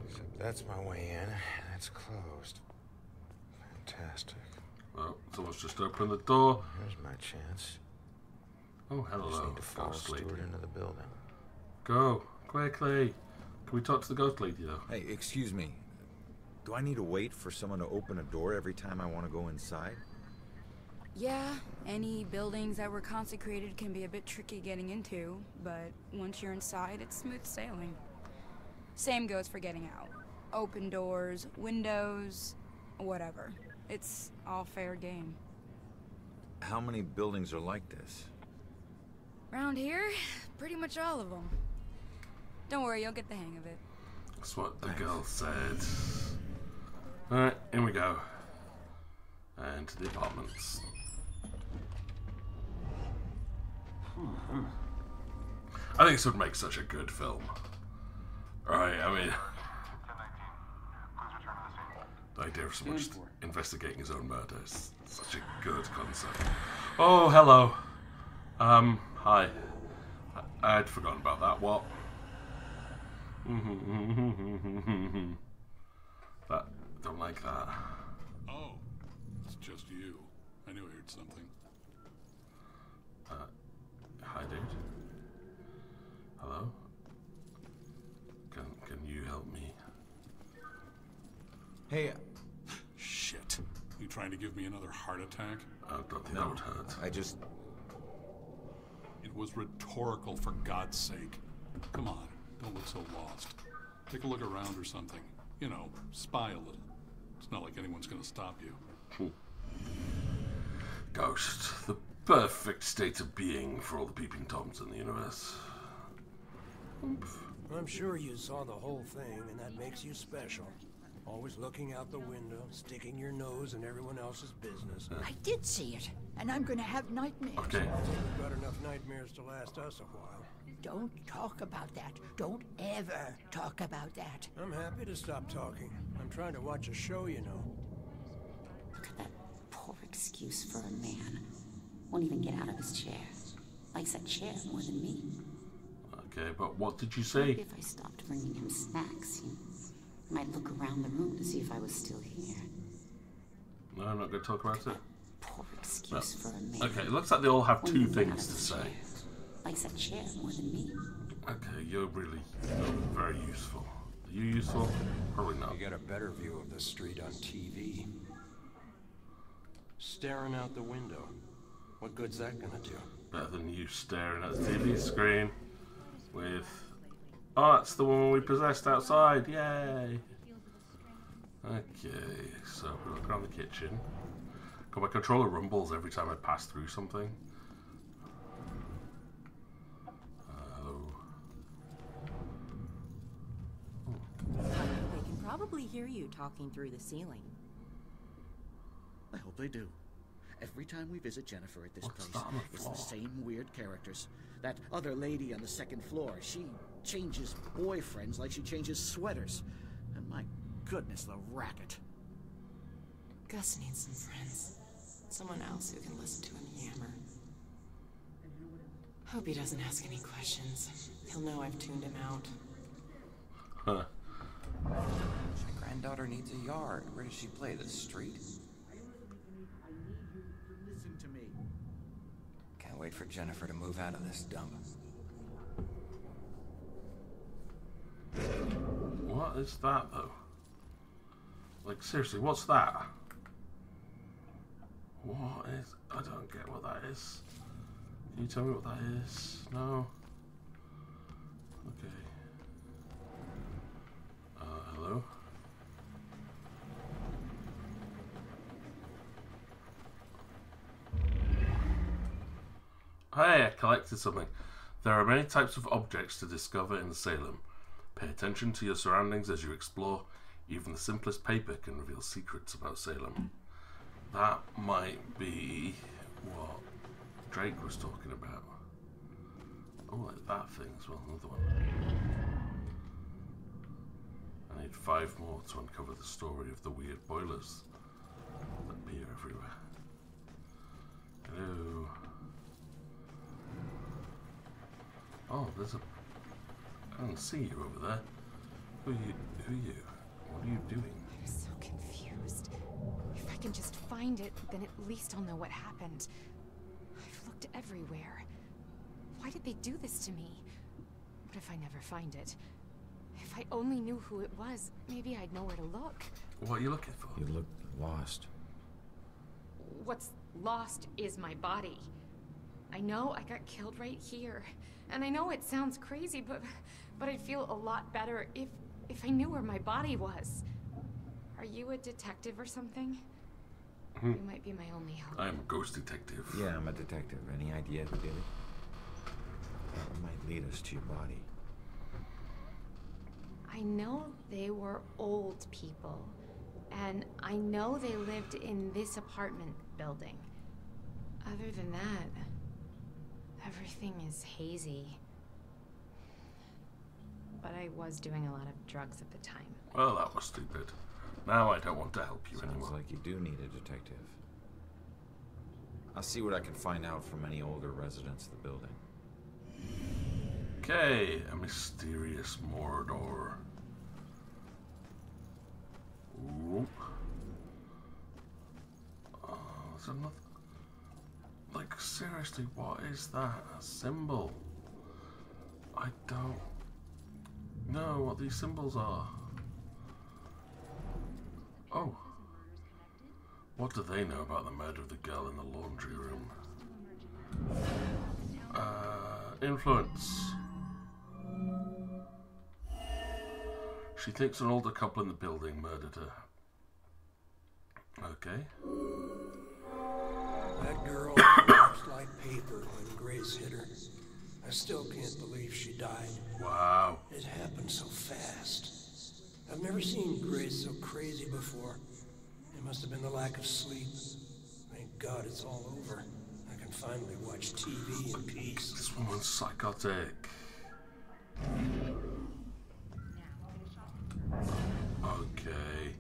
Except that's my way in. That's closed. Fantastic. Well, someone's just opened the door. Here's my chance. Oh, hello. Just need to follow Ghost lady. Stewart into the building. Go, quickly. Can we talk to the ghost lady, though? Hey, excuse me. Do I need to wait for someone to open a door every time I want to go inside? Yeah, any buildings that were consecrated can be a bit tricky getting into, but once you're inside, it's smooth sailing. Same goes for getting out. Open doors, windows, whatever. It's all fair game. How many buildings are like this? Around here, pretty much all of them. Don't worry, you'll get the hang of it. That's what the girl said. Alright, in we go. And to the apartments. I think this would make such a good film. Right, I mean... the idea of someone just investigating his own murder is such a good concept. Oh, hello. Hi. I'd forgotten about that. What? That, don't like that. Oh, it's just you. I knew I heard something. Hi, dude. Hello? Can you help me? Hey. Shit. You trying to give me another heart attack? I don't think that would hurt. I just... It was rhetorical, for God's sake. Come on, don't look so lost. Take a look around or something. You know, spy a little. It's not like anyone's gonna stop you. Ghost, the perfect state of being for all the peeping toms in the universe. Oomph. I'm sure you saw the whole thing, and that makes you special. Always looking out the window, sticking your nose in everyone else's business. I did see it, and I'm gonna have nightmares. Okay. We've got enough nightmares to last us a while. Don't talk about that. Don't ever talk about that. I'm happy to stop talking. I'm trying to watch a show, you know. Look at that poor excuse for a man. Won't even get out of his chair. Likes that chair more than me. Okay, but what did you say? Maybe if I stopped bringing him snacks, he might look around the room to see if I was still here. No, I'm not going to talk about it. Poor excuse for a man. Okay, it looks like they all have two things to say. Likes that chair more than me. Okay, you're very useful. Are you useful? Probably not. You get a better view of the street on TV. Staring out the window. What good's that gonna do? Better than you staring at the TV screen with... Oh, that's the woman we possessed outside. Yay! Okay, so we look around the kitchen. God, my controller rumbles every time I pass through something. Hello. They can probably hear you talking through the ceiling. I hope they do. Every time we visit Jennifer at this place, it's the same weird characters. That other lady on the second floor, she changes boyfriends like she changes sweaters. And my goodness, the racket. Gus needs some friends. Someone else who can listen to him yammer. Hope he doesn't ask any questions. He'll know I've tuned him out. Huh. My granddaughter needs a yard. Where does she play? The street? Listen to me. Can't wait for Jennifer to move out of this dump. What is that, though? Like, seriously, what's that? What is... I don't get what that is. Can you tell me what that is? No? Okay. Hello? Hey, I collected something. There are many types of objects to discover in Salem. Pay attention to your surroundings as you explore. Even the simplest paper can reveal secrets about Salem. That might be what Drake was talking about. Oh, like that thing as well, another one. I need 5 more to uncover the story of the weird boilers that appear everywhere. Hello. Oh, there's a... I don't see you over there. Who are you? Who are you? What are you doing? I'm so confused. If I can just find it, then at least I'll know what happened. I've looked everywhere. Why did they do this to me? What if I never find it? If I only knew who it was, maybe I'd know where to look. What are you looking for? You look lost. What's lost is my body. I know I got killed right here. And I know it sounds crazy, but I'd feel a lot better if I knew where my body was. Are you a detective or something? You might be my only hope. I'm a ghost detective. Yeah, I'm a detective. Any idea who did it? That might lead us to your body. I know they were old people. And I know they lived in this apartment building. Other than that, everything is hazy. But I was doing a lot of drugs at the time. Well, that was stupid. Now I don't want to help you anymore. Sounds like you do need a detective. I'll see what I can find out from any older residents of the building. Okay, a mysterious Mordor. Ooh. Oh, there's another... Like, seriously, what is that? A symbol? I don't know what these symbols are. Oh. What do they know about the murder of the girl in the laundry room? Influence. She thinks an older couple in the building murdered her. Okay. That girl looks like paper when Grace hit her. I still can't believe she died. Wow. It happened so fast. I've never seen Grace so crazy before. It must have been the lack of sleep. Thank God it's all over. I can finally watch TV in peace. This woman's psychotic. Okay.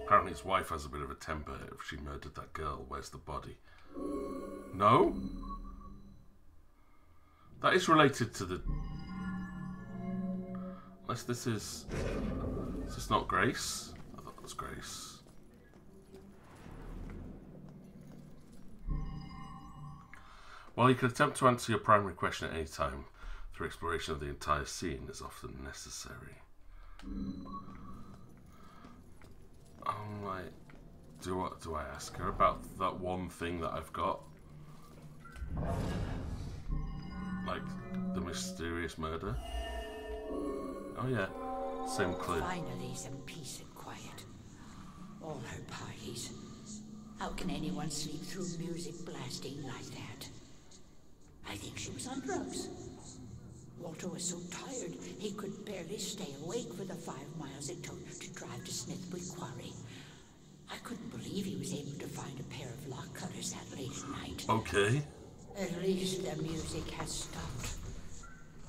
Apparently his wife has a bit of a temper. If she murdered that girl, where's the body? No? That is related to the... Unless this is... Is this not Grace? I thought it was Grace. While you can attempt to answer your primary question at any time, through exploration of the entire scene is often necessary. Oh my... Do I ask her about that one thing that I've got? Like the mysterious murder? Oh yeah, same clue. Finally, some peace and quiet. All her parties. How can anyone sleep through music blasting like that? I think she was on drugs. Walter was so tired he could barely stay awake for the 5 miles it took to drive to Smithwood Quarry. I couldn't believe he was able to find a pair of lock cutters that late at night. Okay. At least the music has stopped.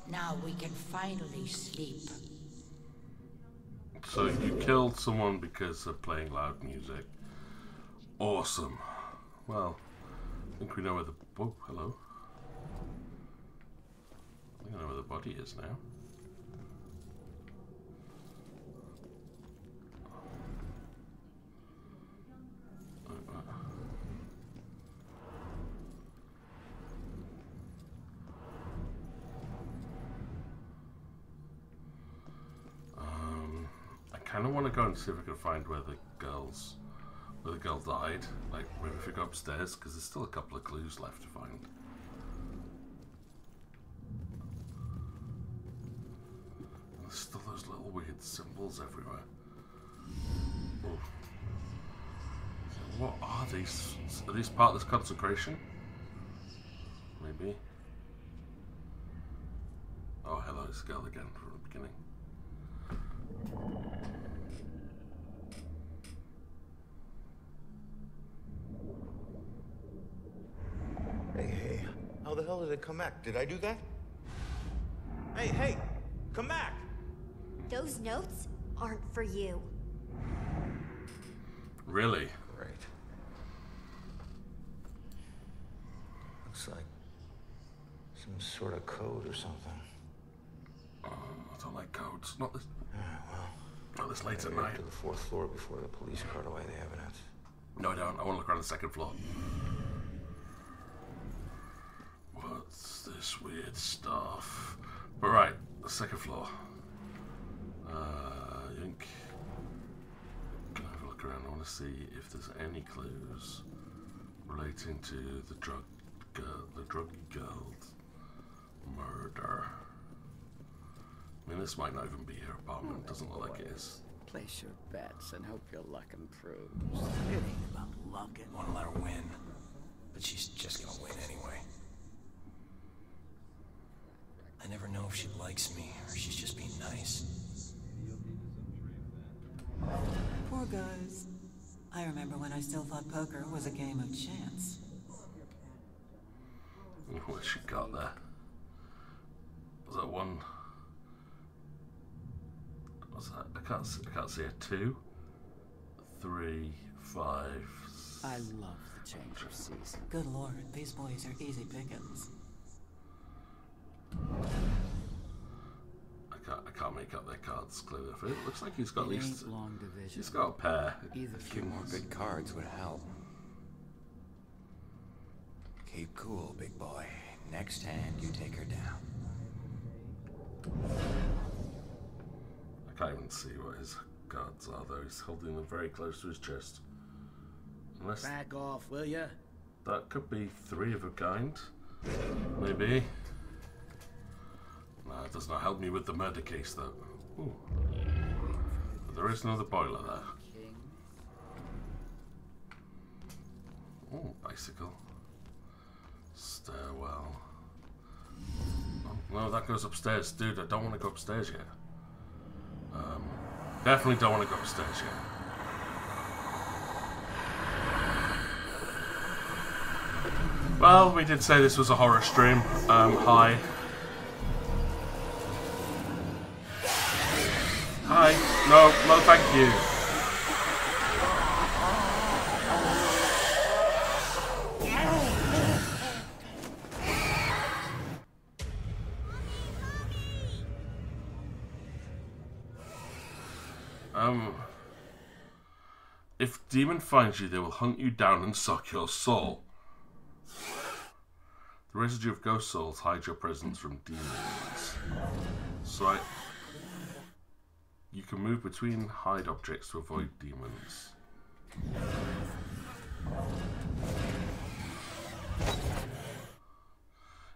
Now we can finally sleep. So you killed someone because of playing loud music. Awesome. Well, I think we know where the... Oh, hello. I think I know where the body is now. I kind of want to go and see if I can find where the girl died. Like, maybe if we go upstairs, because there's still a couple of clues left to find. And there's still those little weird symbols everywhere. Ooh. What are these? Are these part of this consecration? Maybe. Oh, hello, it's the girl again from the beginning. Hey, how the hell did it come back? Did I do that? Hey, come back! Those notes aren't for you. Really? Great. Looks like some sort of code or something. Oh, I don't like codes. Not this. Well, not this late at night. To the 4th floor before the police cart away the evidence. No, I don't. I want to look around the 2nd floor. What's this weird stuff? But right, the 2nd floor. Yink. Can I have a look around? I want to see if there's any clues relating to the druggy girl's murder. I mean, this might not even be her apartment. Doesn't look like it is. Place your bets and hope your luck improves. It ain't about luck. I want to let her win. But she's just gonna win anyway. I never know if she likes me or she's just being nice. Poor guys. I remember when I still thought poker was a game of chance. What she got there? Was that one? What's that? I can't see a 2, 3, 5. I love the change of season. Good lord, these boys are easy pickings. I can't make out their cards clearly. It looks like he's got at least. Long division. He's got a pair. A few more good cards would help. Keep cool, big boy. Next hand, you take her down. I can't even see what his cards are, though. He's holding them very close to his chest. Unless back off, will ya? That could be 3 of a kind. Maybe. No, it does not help me with the murder case, though. Ooh. But there is another boiler there. Oh, bicycle. Stairwell. Oh, no, that goes upstairs. Dude, I don't want to go upstairs yet. Definitely don't want to go upstairs yet. Well, we did say this was a horror stream. Hi. Hi. No, thank you. If demon finds you, they will hunt you down and suck your soul. The residue of ghost souls hides your presence from demons. So you can move between hide objects to avoid demons.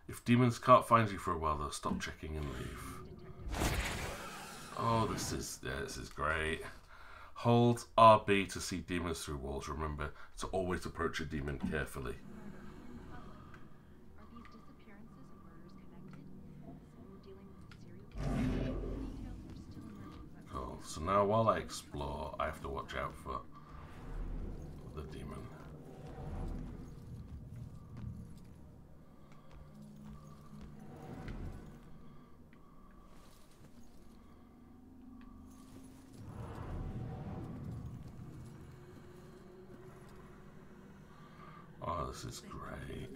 If demons can't find you for a while, they'll stop checking and leave. Oh, this is great. Hold RB to see demons through walls. Remember to always approach a demon carefully. Cool. So now while I explore, I have to watch out for the demon. Oh, this is great.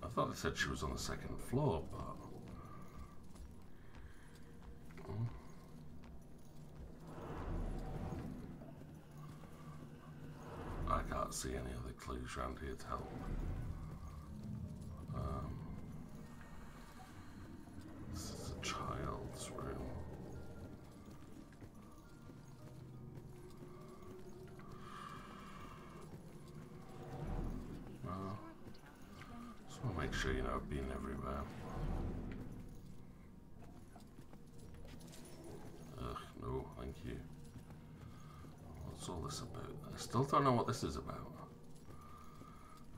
I thought they said she was on the second floor, but... I can't see any other clues around here to help. This is a child's room. Just want to make sure you know I've been everywhere. Ugh, no, thank you. What's all this about? I still don't know what this is about.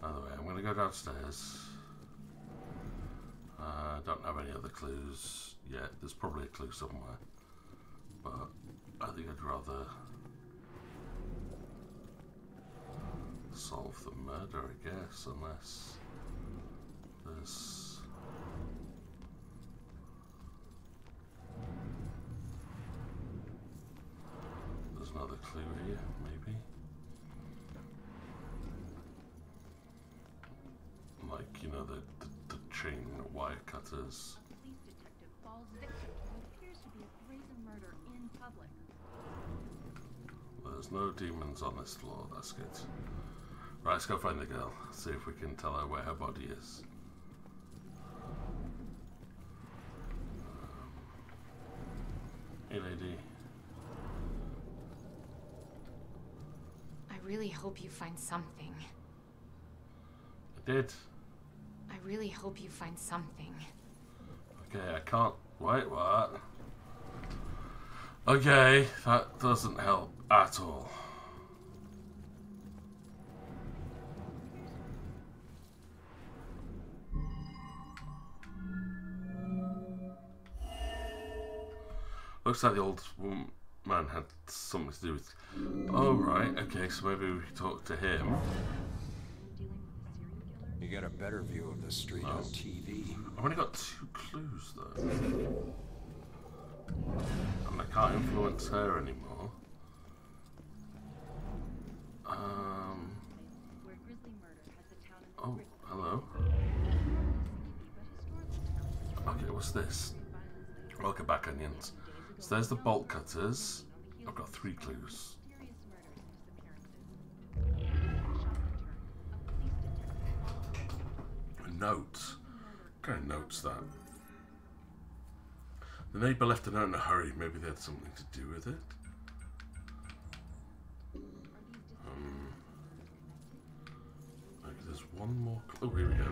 Either way, I'm going to go downstairs. I don't have any other clues yet. There's probably a clue somewhere. But I think I'd rather solve the murder, I guess, unless there's... There's another clue here, maybe. Like, you know, the chain wire cutters. Police detective falls victim to what appears to be a brazen murder in public. There's no demons on this floor, that's good. Right, let's go find the girl. See if we can tell her where her body is. Hey, lady. I really hope you find something. I did. I really hope you find something. Okay, I can't... Wait, what? Okay, that doesn't help at all. Looks like the old man had something to do with... Oh, right, okay, so maybe we could talk to him. You get a better view of the street on TV. I've only got 2 clues, though. And I can't influence her anymore. Oh, hello. Okay, what's this? Welcome back, onions. So there's the bolt cutters. I've got 3 clues. A note. What kind of note's that? The neighbour left a note in a hurry. Maybe they had something to do with it. Okay, there's one more clue. Oh, here we go.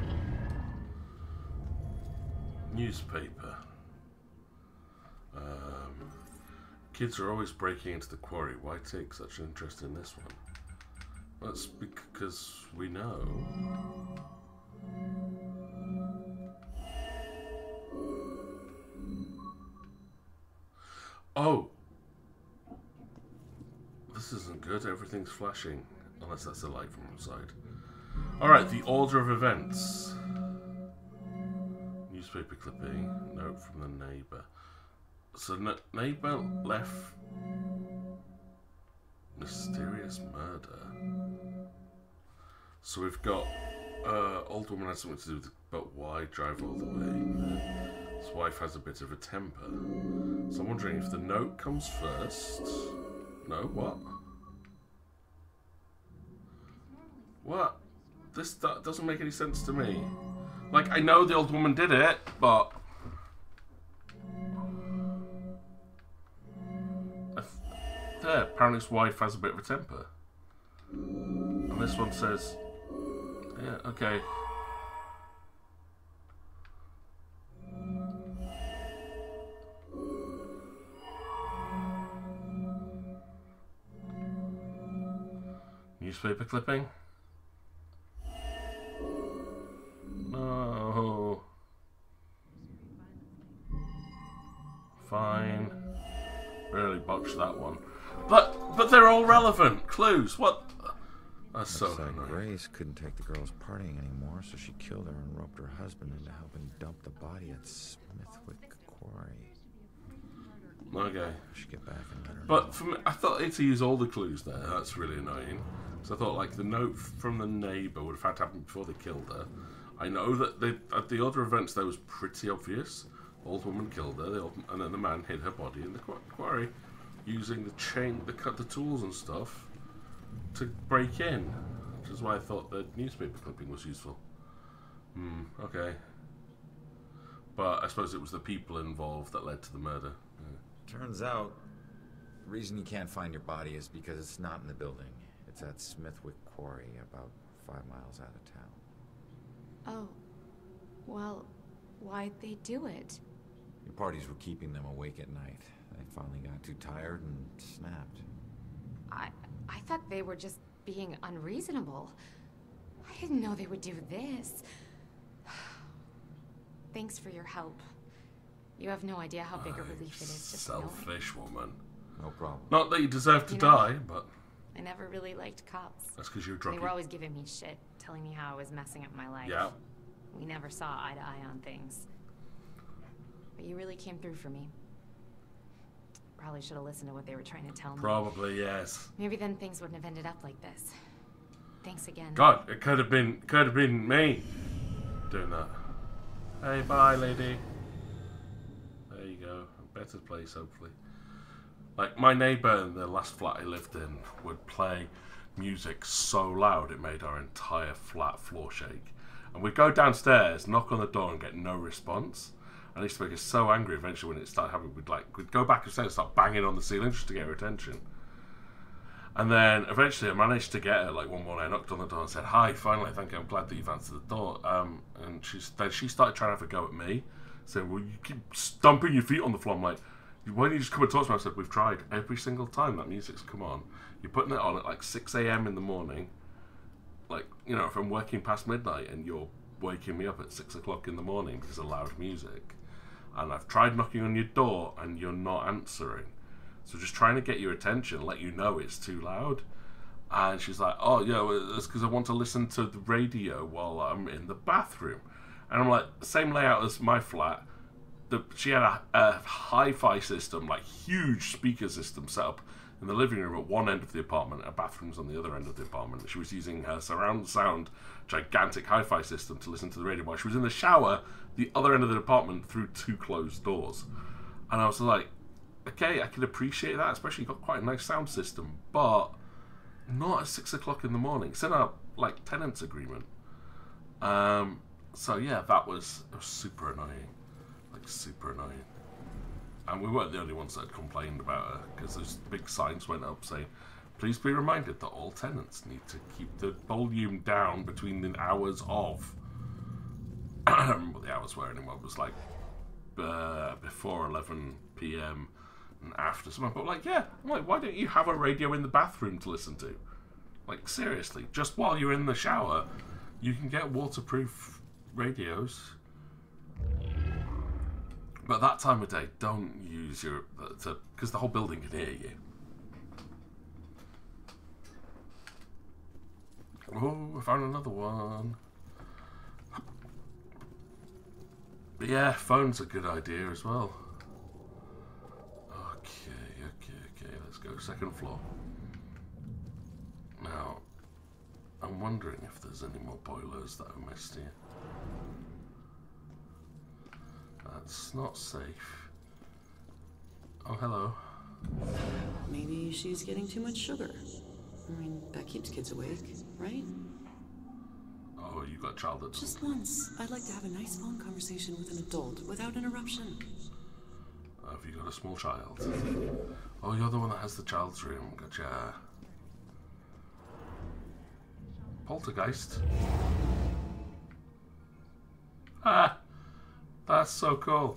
Newspaper. Kids are always breaking into the quarry. Why take such an interest in this one? That's because we know. Oh! This isn't good. Everything's flashing. Unless that's a light from outside. Alright, the order of events. Newspaper clipping. Note from the neighbour. So neighbour left mysterious murder. So we've got old woman has something to do with it, but why drive all the way? His wife has a bit of a temper. So I'm wondering if the note comes first. No, what? What? That doesn't make any sense to me. Like, I know the old woman did it, but There, apparently his wife has a bit of a temper. And this one says, yeah, okay. Newspaper clipping? No. Fine. Really botched that one. But they're all relevant. Clues. What? That's so annoying. Grace couldn't take the girls partying anymore, so she killed her and roped her husband into helping dump the body at Smithwick Quarry. Okay. I should get back and let her But for me, I thought they had to use all the clues there. That's really annoying. So I thought, like, the note from the neighbour would have had to happen before they killed her. I know that at the other events there was pretty obvious. Old woman killed her, and then the man hid her body in the quarry, using the chain, the tools and stuff to break in. Which is why I thought the newspaper clipping was useful. Okay. But I suppose it was the people involved that led to the murder. Yeah. Turns out, the reason you can't find your body is because it's not in the building. It's at Smithwick Quarry, about 5 miles out of town. Oh. Well, why'd they do it? Your parties were keeping them awake at night. They finally got too tired and snapped. I thought they were just being unreasonable. I didn't know they would do this. Thanks for your help. You have no idea how big a relief it is. Just selfish woman. No problem. Not that you deserve to die, but I never really liked cops. That's because you're drunk. They were always giving me shit, telling me how I was messing up my life. Yeah. We never saw eye to eye on things. But you really came through for me. Probably should have listened to what they were trying to tell me. Probably, yes. Maybe then things wouldn't have ended up like this. Thanks again. God, it could have been me doing that. Hey, bye, lady. There you go. A better place, hopefully. Like, my neighbour in the last flat I lived in would play music so loud it made our entire flat floor shake. And we'd go downstairs, knock on the door, and get no response. And I used to make us so angry eventually when it started happening. We'd go back upstairs and start banging on the ceiling just to get her attention. And then eventually I managed to get her, like, one morning I knocked on the door and said, "Hi, finally, thank you, I'm glad that you've answered the door." And she started trying to have a go at me, saying, "Well, you keep stomping your feet on the floor." I'm like, "Why don't you just come and talk to me?" I said, "We've tried every single time that music's come on. You're putting it on at like 6 AM in the morning, like, you know, if I'm working past midnight and you're waking me up at 6 o'clock in the morning because of loud music. And I've tried knocking on your door and you're not answering. So just trying to get your attention, let you know it's too loud." And she's like, "Oh, yeah, well, that's because I want to listen to the radio while I'm in the bathroom." And I'm like, same layout as my flat. She had a hi-fi system, like huge speaker system set up in the living room at one end of the apartment, and bathrooms on the other end of the apartment. She was using her surround sound gigantic hi-fi system to listen to the radio while she was in the shower the other end of the apartment through 2 closed doors. And I was like, okay, I can appreciate that, especially got quite a nice sound system, but not at 6 o'clock in the morning. It's in our, like, tenants agreement. So yeah, it was super annoying. Like, super annoying. And we weren't the only ones that had complained about her, because those big signs went up saying, "Please be reminded that all tenants need to keep the volume down between the hours of..." I don't remember what the hours were anymore. It was like before 11 PM and after something. But like, yeah, I'm like, why don't you have a radio in the bathroom to listen to? Like, seriously, just while you're in the shower, you can get waterproof radios. But that time of day, don't use your... because the whole building can hear you. Oh, I found another one. But yeah, phone's a good idea as well. Okay, let's go 2nd floor. Now, I'm wondering if there's any more boilers that I missed here. That's not safe. Oh, hello. Maybe she's getting too much sugar. I mean, that keeps kids awake, right? Oh, you got a child that Just once, I'd like to have a nice phone conversation with an adult without interruption. Have you got a small child? Oh, you're the one that has the child's room. Gotcha. Poltergeist. Ah! That's so cool.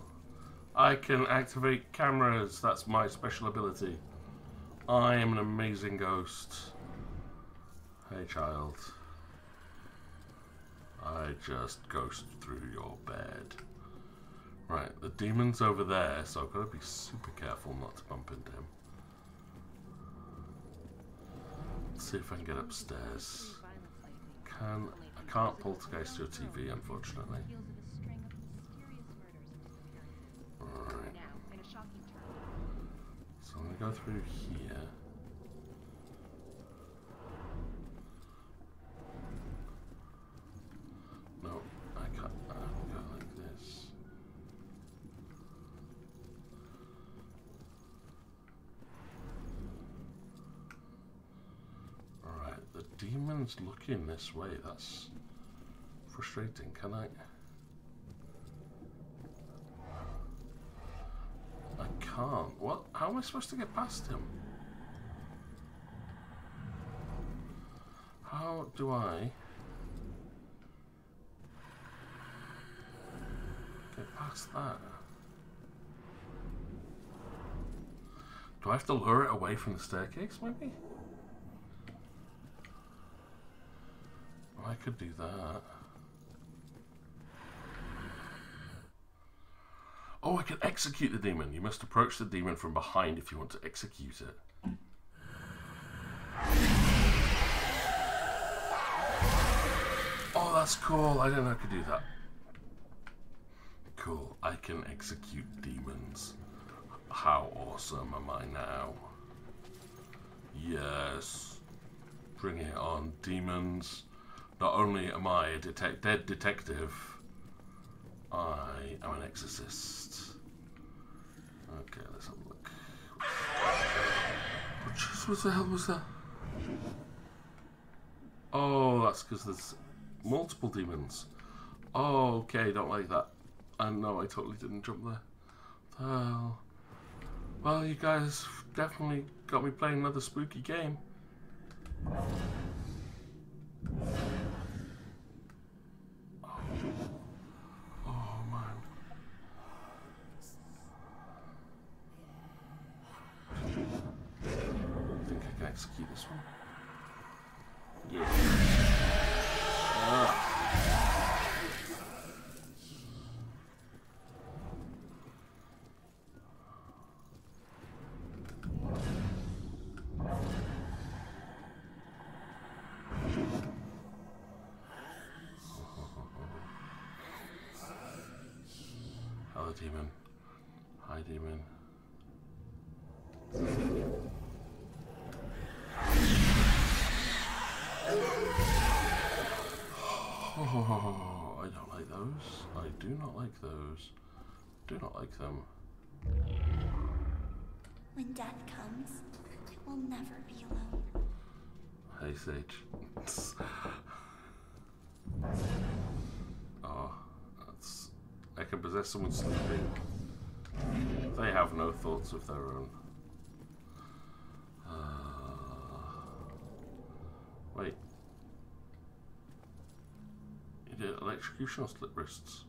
I can activate cameras. That's my special ability. I am an amazing ghost. Hey, child. I just ghost through your bed. Right, the demon's over there, so I've got to be super careful not to bump into him. Let's see if I can get upstairs. I can't poltergeist your TV, unfortunately. Alright. So I'm going to go through here. No, I can't. I'll go like this. Alright, the demon's looking this way. That's frustrating. Can I? I can't. What? How am I supposed to get past him? How do I get past that? Do I have to lure it away from the staircase, maybe? I could do that. Oh, I can execute the demon. You must approach the demon from behind if you want to execute it. Oh, that's cool. I didn't know I could do that. Cool. I can execute demons. How awesome am I now? Yes. Bring it on, demons. Not only am I a dead detective, I am an exorcist. Okay, let's have a look. Oh, jeez, what the hell was that? Oh, that's because there's multiple demons. Oh, okay, don't like that. I know, I totally didn't jump there. Well, you guys definitely got me playing another spooky game. Oh, man. I think I can execute this one. Yeah. Hello, demon. Hi, demon. Oh, I don't like those. I do not like those. Do not like them. When death comes, I will never be alone. Hey, Sage. Oh, that's... I can possess someone sleeping. They have no thoughts of their own. Wait. You did electrocution or slit wrists?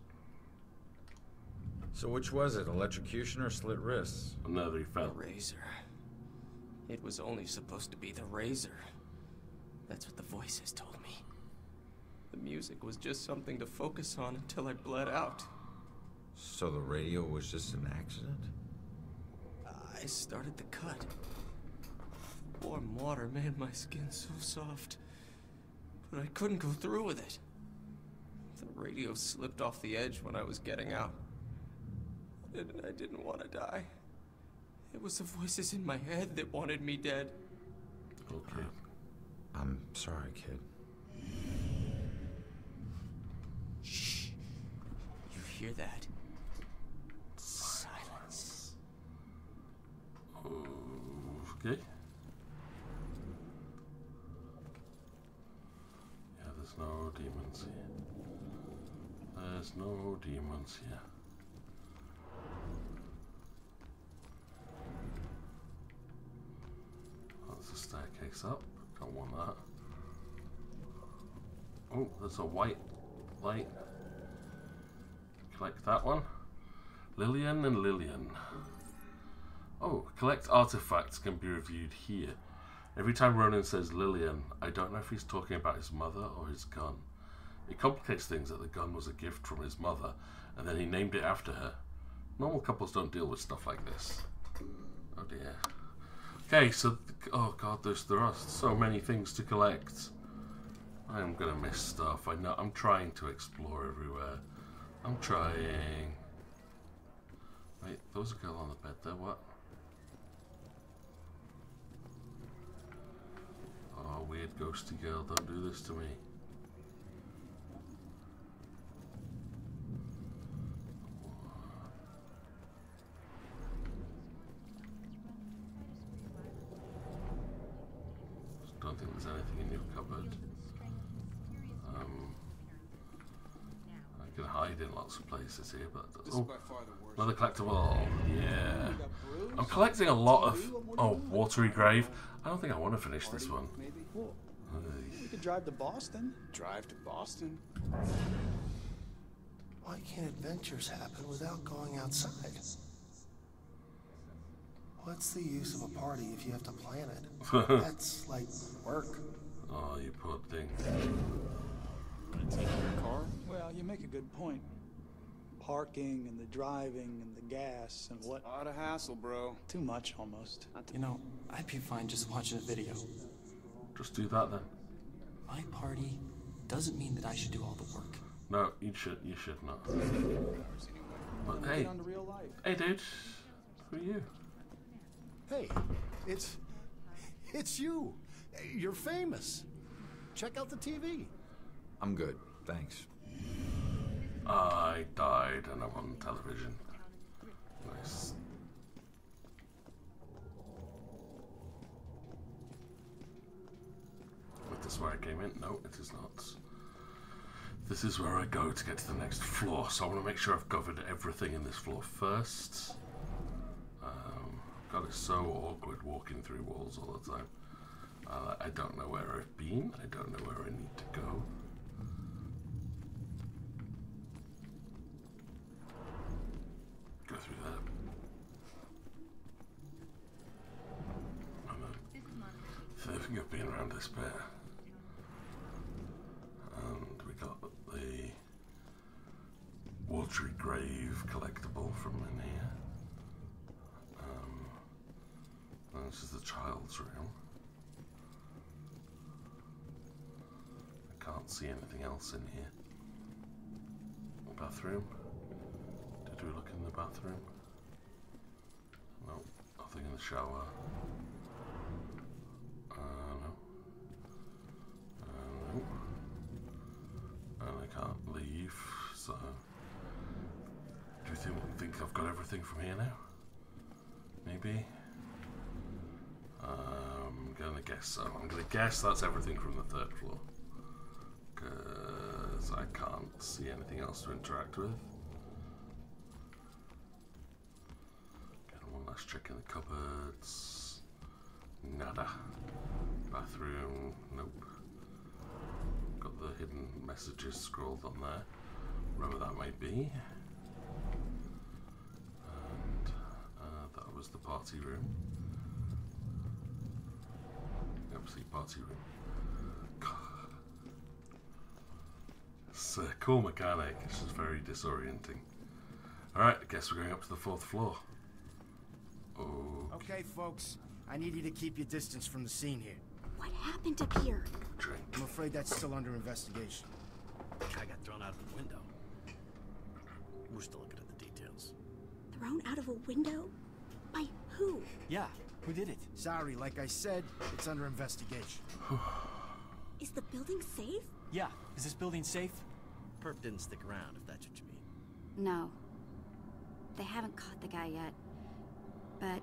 So which was it, electrocution or slit wrists? Another he fell. The razor. It was only supposed to be the razor. That's what the voices told me. The music was just something to focus on until I bled out. So the radio was just an accident? I started the cut. Warm water made my skin so soft, but I couldn't go through with it. The radio slipped off the edge when I was getting out. And I didn't want to die. It was the voices in my head that wanted me dead. Okay. I'm sorry, kid. Shh. You hear that? Silence. Okay. Yeah, there's no demons here. There's no demons here. picks up. Don't want that. Oh, there's a white light. Collect that one. Lillian and Lillian. Oh, collect artifacts can be reviewed here. Every time Ronan says Lillian, I don't know if he's talking about his mother or his gun. It complicates things that the gun was a gift from his mother, and then he named it after her. Normal couples don't deal with stuff like this. Oh dear. Okay, so, oh god, there are so many things to collect. I'm gonna miss stuff. I know. I'm trying to explore everywhere. I'm trying. Wait, there was a girl on the bed there. What? Oh, weird ghosty girl. Don't do this to me. Don't think there's anything in your cupboard. I can hide in lots of places here, but oh, another collectible. Yeah, I'm collecting a lot of watery grave. I don't think I want to finish this one. We could drive to Boston. Drive to Boston. Why can't adventures happen without going outside? What's the use of a party if you have to plan it? That's like work. Oh, you poor thing. Take your car? Well, you make a good point. Parking and the driving and the gas and what? A lot of hassle, bro. Too much, almost. You know, I'd be fine just watching a video. Just do that then. My party doesn't mean that I should do all the work. No, you should not. But hey, hey dude, who are you? Hey, it's you. You're famous. Check out the TV. I'm good, thanks. I died and I'm on television. Nice. Is this where I came in? No, it is not. This is where I go to get to the next floor, so I want to make sure I've covered everything in this floor first. God, it's so awkward walking through walls all the time. I don't know where I've been. I don't know where I need to go. Go through that. So I think I've been around this bit. And we got the watery grave collectible from in here. And this is the child's room. I can't see anything else in here. Bathroom. Did we look in the bathroom? No, nothing in the shower. No. No. And I can't leave, so... Do you think I've got everything from here now? Maybe? I'm gonna guess so. I'm gonna guess that's everything from the third floor. Because I can't see anything else to interact with. Get one last check in the cupboards. Nada. Bathroom. Nope. Got the hidden messages scrolled on there. Wherever that might be. And that was the party room. Obviously, party room. It's a cool mechanic. It's just very disorienting. Alright, I guess we're going up to the 4th floor. Oh. Okay, folks. I need you to keep your distance from the scene here. What happened up here? Drink. I'm afraid that's still under investigation. Guy got thrown out of the window. We're still looking at the details. Thrown out of a window? By who? Yeah, who did it? Sorry, like I said, it's under investigation. Is the building safe? Yeah, is this building safe? Perp didn't stick around, if that's what you mean. No. They haven't caught the guy yet. But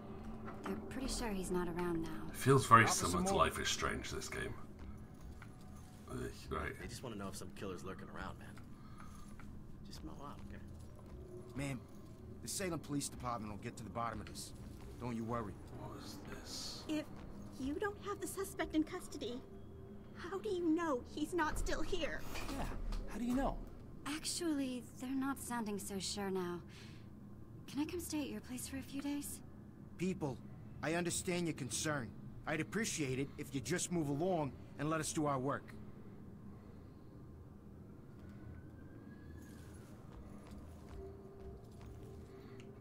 they're pretty sure he's not around now. It feels very similar to Life is Strange, this game. Right. They just want to know if some killer's lurking around, man. Just smell out, okay? Man, the Salem Police Department will get to the bottom of this. Don't you worry. What is this? If You don't have the suspect in custody. How do you know he's not still here? Yeah, how do you know? Actually, they're not sounding so sure now. Can I come stay at your place for a few days? People, I understand your concern. I'd appreciate it if you just move along and let us do our work.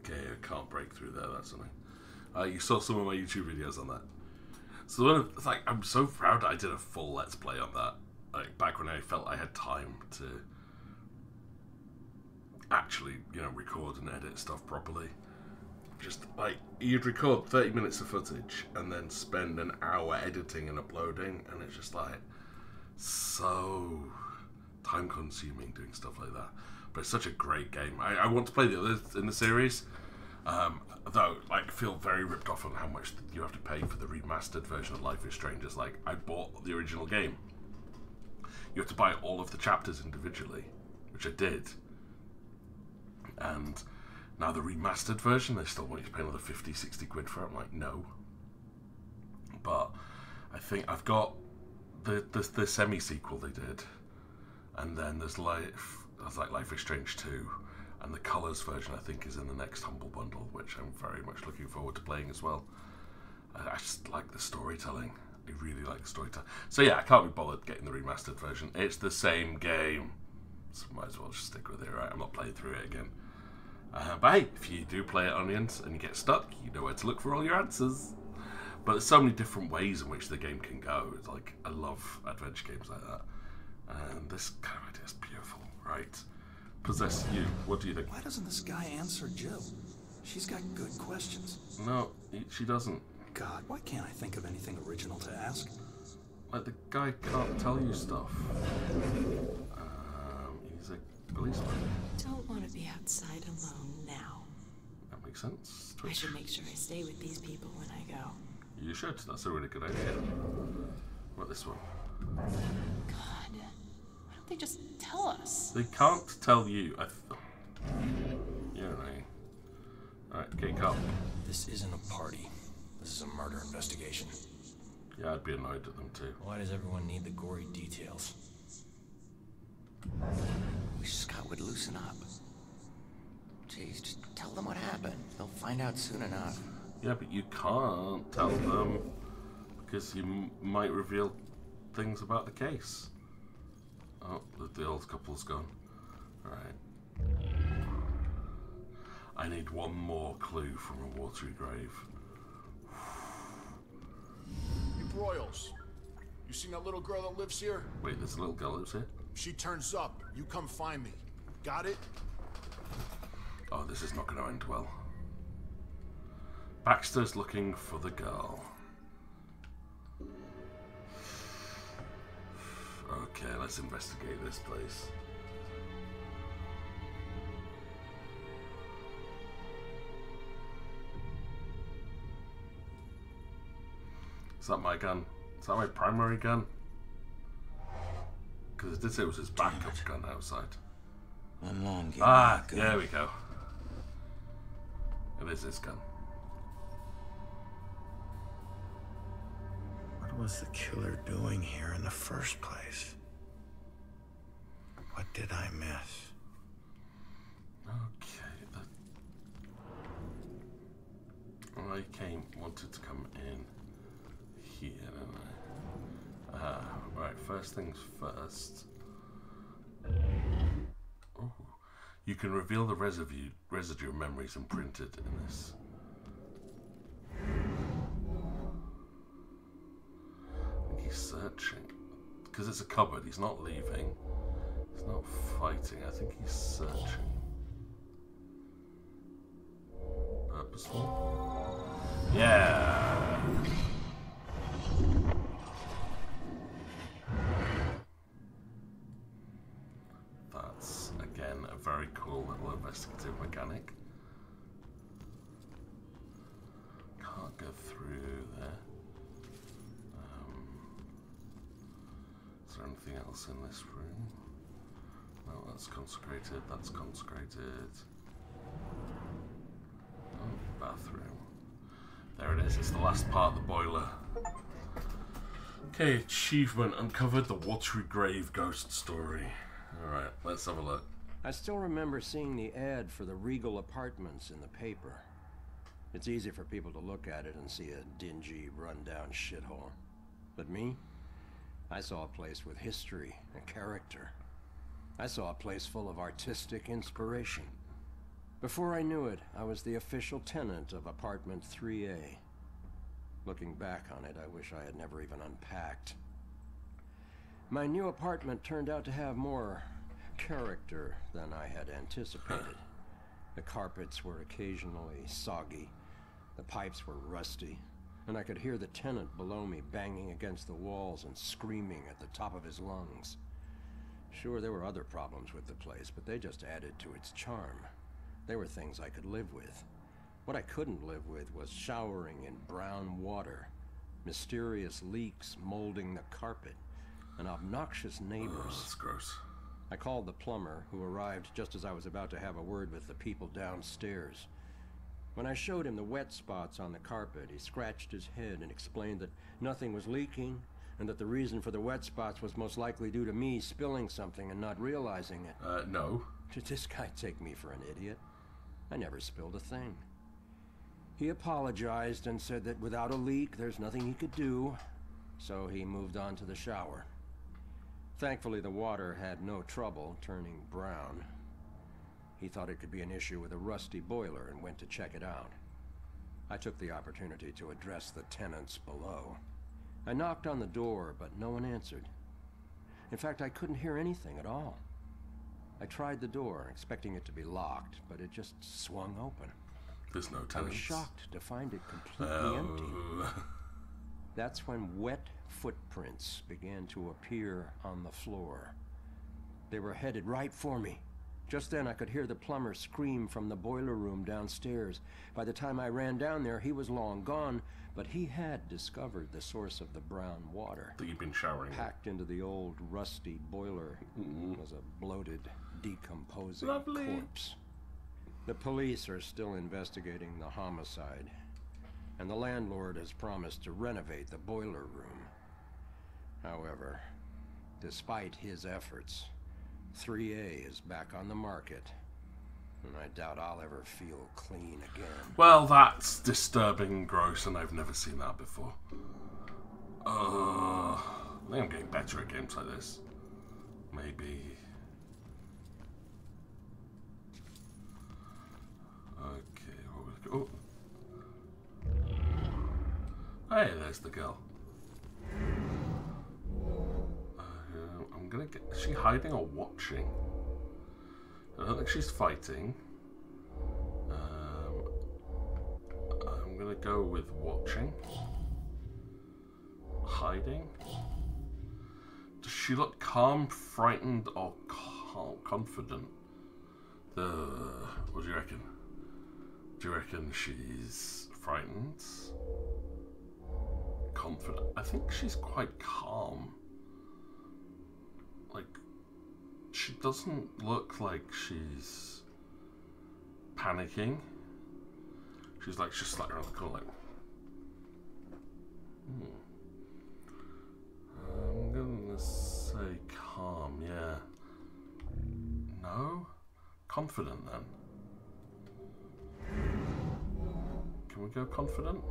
Okay, I can't break through there, that's something. You saw some of my YouTube videos on that. So it's like, I'm so proud I did a full Let's Play on that. Like, back when I felt I had time to actually, you know, record and edit stuff properly. Just, like, you'd record 30 minutes of footage and then spend an hour editing and uploading, and it's just, like, so time-consuming doing stuff like that. But it's such a great game. I want to play the others in the series, though, like, feel very ripped off on how much you have to pay for the remastered version of Life is Strange. It's like, I bought the original game. You have to buy all of the chapters individually, which I did. And now the remastered version, they still want you to pay another 50, 60 quid for it. I'm like, no. But I think I've got the semi-sequel they did. And then there's like Life is Strange 2. And the Colours version, I think, is in the next Humble Bundle, which I'm very much looking forward to playing as well. I just like the storytelling. I really like the storytelling. So yeah, I can't be bothered getting the remastered version. It's the same game. So might as well just stick with it, right? I'm not playing through it again. But hey, if you do play it, Onions, and you get stuck, you know where to look for all your answers. But there's so many different ways in which the game can go. It's like, I love adventure games like that. And this kind of idea is beautiful, right? Possess you. What do you think? Why doesn't this guy answer Jill? She's got good questions. No, she doesn't. God, why can't I think of anything original to ask? Like, the guy can't tell you stuff. He's a policeman. Don't want to be outside alone now. That makes sense. I should make sure I stay with these people when I go. You should. That's a really good idea. What about this one? God, why don't they just tell us? They can't tell you. You know. Alright, get up. This isn't a party. This is a murder investigation. Yeah, I'd be annoyed at them too. Why does everyone need the gory details? Wish Scott would loosen up. Jeez, just tell them what happened. They'll find out soon enough. Yeah, but you can't tell them because you might reveal things about the case. Oh, the old couple's gone. Alright. I need one more clue from a watery grave. You Royals, you seen that little girl that lives here? Wait, there's a little girl that lives here? If she turns up, you come find me. Got it? Oh, this is not going to end well. Baxter's looking for the girl. Okay, let's investigate this place. Is that my gun? Is that my primary gun? Because it did say it was his backup gun outside. One long game. Ah, there we go. It is his gun. What was the killer doing here in the first place? What did I miss? Okay. I wanted to come in here, didn't I? Right, first things first. Oh, you can reveal the residue of memories imprinted in this. I think he's searching. Because it's a cupboard, he's not leaving. He's not fighting, I think he's searching. Purposeful? Yeah! That's, again, a very cool little investigative mechanic. Can't go through there. Is there anything else in this room? No, that's consecrated, that's consecrated. Oh, bathroom. There it is. It's the last part of the boiler. Okay, achievement. Uncovered the watery grave ghost story. Alright, let's have a look. I still remember seeing the ad for the Regal Apartments in the paper. It's easy for people to look at it and see a dingy, run-down shithole. But me? I saw a place with history and character. I saw a place full of artistic inspiration. Before I knew it, I was the official tenant of apartment 3A. Looking back on it, I wish I had never even unpacked. My new apartment turned out to have more character than I had anticipated. The carpets were occasionally soggy, the pipes were rusty, and I could hear the tenant below me banging against the walls and screaming at the top of his lungs. Sure, there were other problems with the place, but they just added to its charm. They were things I could live with. What I couldn't live with was showering in brown water, mysterious leaks molding the carpet, and obnoxious neighbors. Oh, that's gross. I called the plumber, who arrived just as I was about to have a word with the people downstairs. When I showed him the wet spots on the carpet, he scratched his head and explained that nothing was leaking, and that the reason for the wet spots was most likely due to me spilling something and not realizing it. No. Did this guy take me for an idiot? I never spilled a thing. He apologized and said that without a leak, there's nothing he could do, so he moved on to the shower. Thankfully, the water had no trouble turning brown. He thought it could be an issue with a rusty boiler and went to check it out. I took the opportunity to address the tenants below. I knocked on the door, but no one answered. In fact, I couldn't hear anything at all. I tried the door, expecting it to be locked, but it just swung open. There's no tenants. I was shocked to find it completely empty. That's when wet footprints began to appear on the floor. They were headed right for me. Just then I could hear the plumber scream from the boiler room downstairs. By the time I ran down there, he was long gone, but he had discovered the source of the brown water. That you've been showering. Packed into the old rusty boiler was a bloated, decomposing corpse. The police are still investigating the homicide, and the landlord has promised to renovate the boiler room. However, despite his efforts, 3A is back on the market, and I doubt I'll ever feel clean again. Well, that's disturbing and gross, and I've never seen that before. I think I'm getting better at games like this. Maybe. Okay, what was it? Oh. Hey, there's the girl. I'm gonna get. Is she hiding or watching? I don't think she's fighting. I'm gonna go with watching. Hiding. Does she look calm, frightened, or confident? What do you reckon? Do you reckon she's frightened? Confident? I think she's quite calm. Like, she doesn't look like she's panicking. She's like, just like around the corner, like, I'm gonna say calm, yeah. No? Confident then. Can we go confident?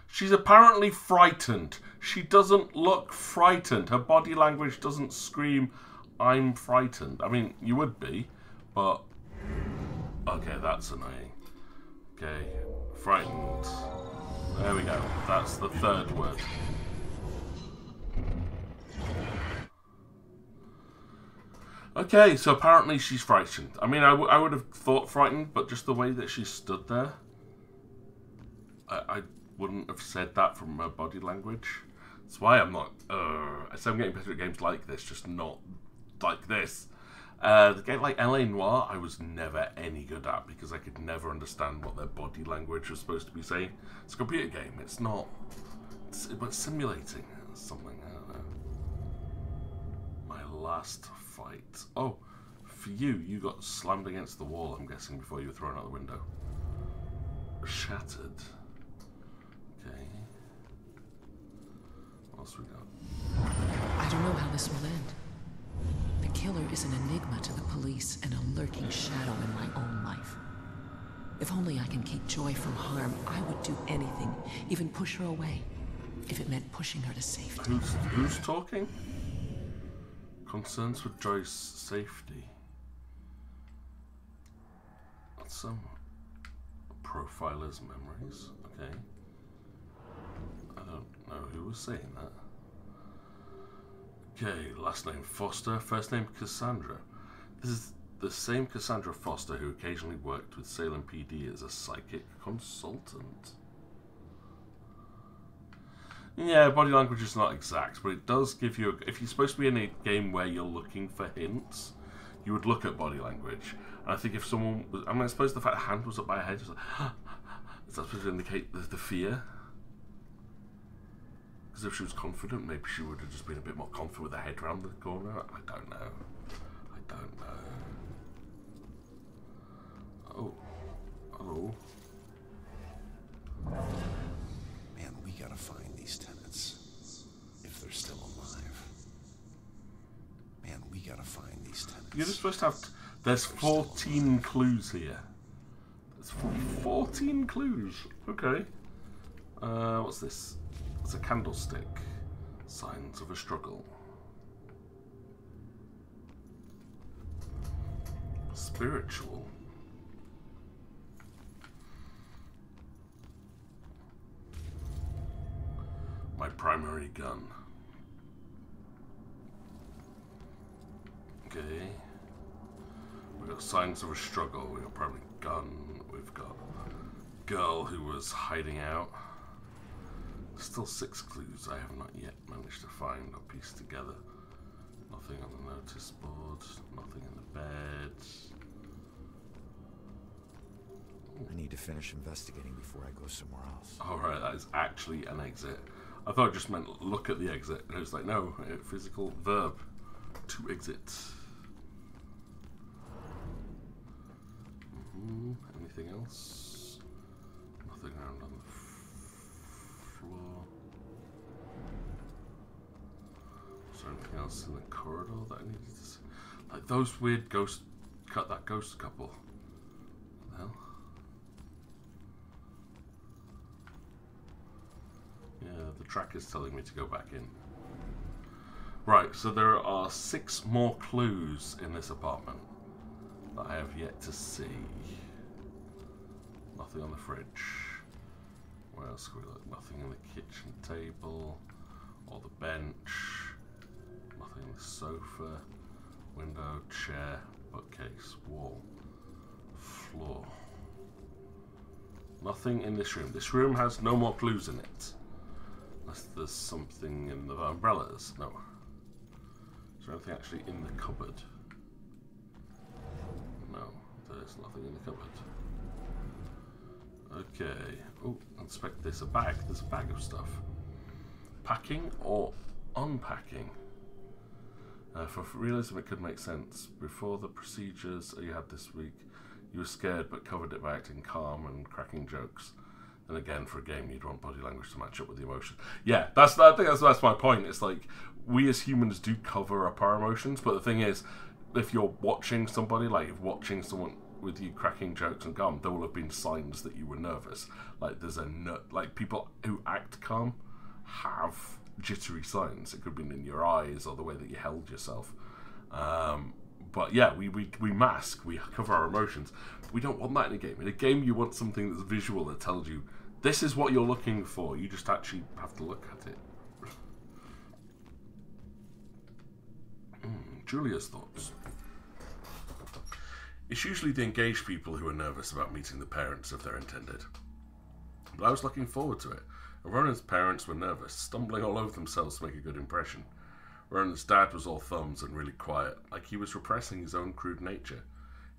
She's apparently frightened. She doesn't look frightened. Her body language doesn't scream, I'm frightened. I mean, you would be, but... Okay, that's annoying. Okay, frightened. There we go. That's the third word. Okay, so apparently she's frightened. I mean, I would have thought frightened, but just the way that she stood there, I wouldn't have said that from her body language. That's why I'm not... so I'm getting better at games like this, just not like this. The game like LA Noire, I was never any good at because I could never understand what their body language was supposed to be saying. It's a computer game. It's not... It's simulating something. I don't know. My last fight. Oh, for you got slammed against the wall, I'm guessing, before you were thrown out the window. Shattered. Okay. What else we got? I don't know how this will end. The killer is an enigma to the police and a lurking shadow in my own life. If only I can keep Joy from harm, I would do anything, even push her away, if it meant pushing her to safety. Who's talking? Concerns with Joy's safety. That's some profiler's memories. Okay. I don't know who was saying that. Okay, last name Foster, first name Cassandra. This is the same Cassandra Foster who occasionally worked with Salem PD as a psychic consultant. Yeah, body language is not exact, but it does give you... if you're supposed to be in a game where you're looking for hints, you would look at body language. And I think if someone was... I mean, I suppose the fact the hand was up by her head, just like... is that supposed to indicate the fear? Because if she was confident, maybe she would have just been a bit more confident with her head around the corner. I don't know. I don't know. Oh. Oh. Man, we gotta find these tenants. If they're still alive. Man, we gotta find these tenants. You're just supposed to have... there's 14 clues here. There's 14 clues. Okay. What's this? It's a candlestick. Signs of a struggle. Spiritual. My primary gun. Okay. We've got signs of a struggle. We've got primary gun. We've got girl who was hiding out. Still 6 clues I have not yet managed to find or piece together. Nothing on the notice board, nothing in the bed. I need to finish investigating before I go somewhere else. Alright, that is actually an exit. I thought it just meant look at the exit. And it was like, no, physical verb to exit. Anything else? Nothing around on the floor. Is there anything else in the corridor that I needed to see? Like those weird ghost... cut that ghost couple. What the hell? Yeah, the track is telling me to go back in. Right, so there are 6 more clues in this apartment that I have yet to see. Nothing on the fridge. Where else can we look? Nothing in the kitchen table or the bench. Nothing in the sofa, window, chair, bookcase, wall, floor. Nothing in this room. This room has no more clues in it. Unless there's something in the umbrellas. No. Is there anything actually in the cupboard? No, there's nothing in the cupboard. Okay. Oh, inspect this. A bag. There's a bag of stuff. Packing or unpacking? For realism, it could make sense. Before the procedures you had this week, you were scared but covered it by acting calm and cracking jokes. And again, for a game, you'd want body language to match up with the emotion. Yeah, I think that's my point. It's like, we as humans do cover up our emotions, but the thing is, if you're watching somebody, like if watching someone with you cracking jokes and calm, there will have been signs that you were nervous. Like there's like people who act calm have jittery signs. It could have been in your eyes or the way that you held yourself. But yeah, we mask, we cover our emotions. We don't want that in a game. In a game, you want something that's visual that tells you this is what you're looking for. You just actually have to look at it. Julia's thoughts. It's usually the engaged people who are nervous about meeting the parents of their intended. But I was looking forward to it. And Ronan's parents were nervous, stumbling all over themselves to make a good impression. Ronan's dad was all thumbs and really quiet, like he was repressing his own crude nature.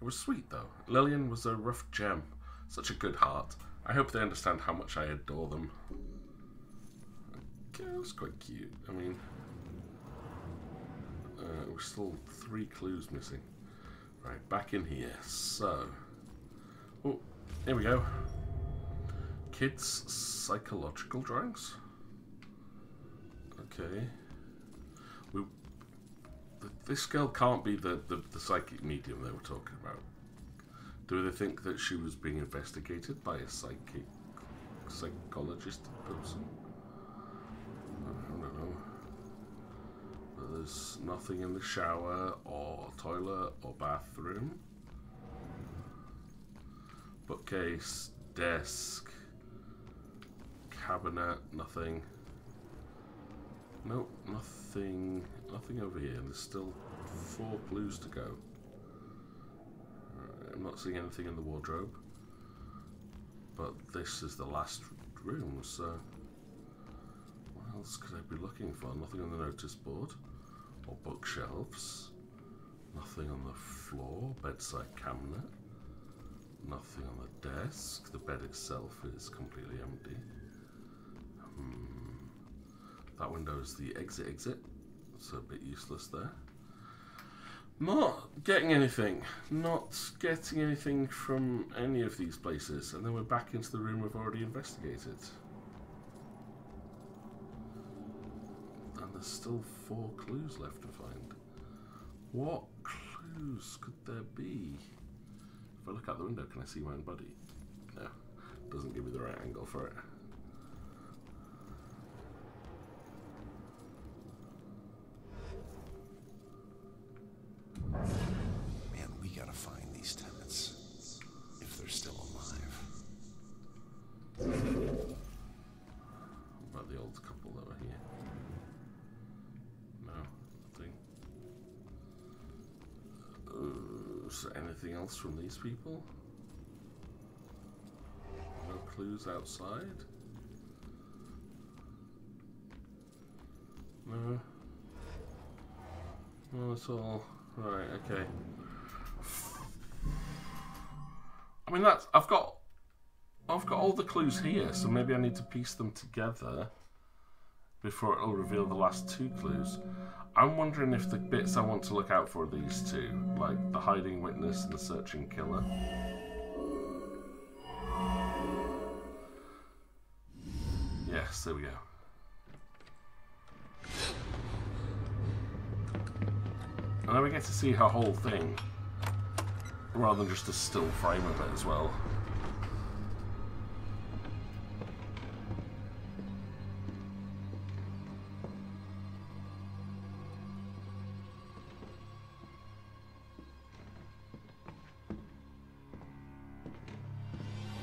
It was sweet, though. Lillian was a rough gem. Such a good heart. I hope they understand how much I adore them. Okay, that was quite cute. I mean... we're still 3 clues missing. Right, back in here. So... oh, here we go. Kids' psychological drawings? Okay. This girl can't be the psychic medium they were talking about. Do they think that she was being investigated by a psychologist person? I don't know. But there's nothing in the shower or toilet or bathroom. Bookcase, desk, cabinet, nothing. Nope, nothing over here. There's still 4 clues to go. I'm not seeing anything in the wardrobe. But this is the last room, so what else could I be looking for? Nothing on the notice board or bookshelves. Nothing on the floor, bedside cabinet. Nothing on the desk. The bed itself is completely empty. That window is the exit. It's a bit useless there. Not getting anything. Not getting anything from any of these places. And then we're back into the room we've already investigated. And there's still 4 clues left to find. What clues could there be? If I look out the window, can I see my own body? No. Doesn't give me the right angle for it. Man, we gotta find these tenants. If they're still alive. What about the old couple that were here? No, nothing. Is there anything else from these people? No clues outside? No. No, that's all. Right, okay. I mean, I've got all the clues here, so maybe I need to piece them together before it'll reveal the last 2 clues. I'm wondering if the bits I want to look out for are these 2, like the hiding witness and the searching killer. Yes, there we go. And then we get to see her whole thing, rather than just a still frame of it as well.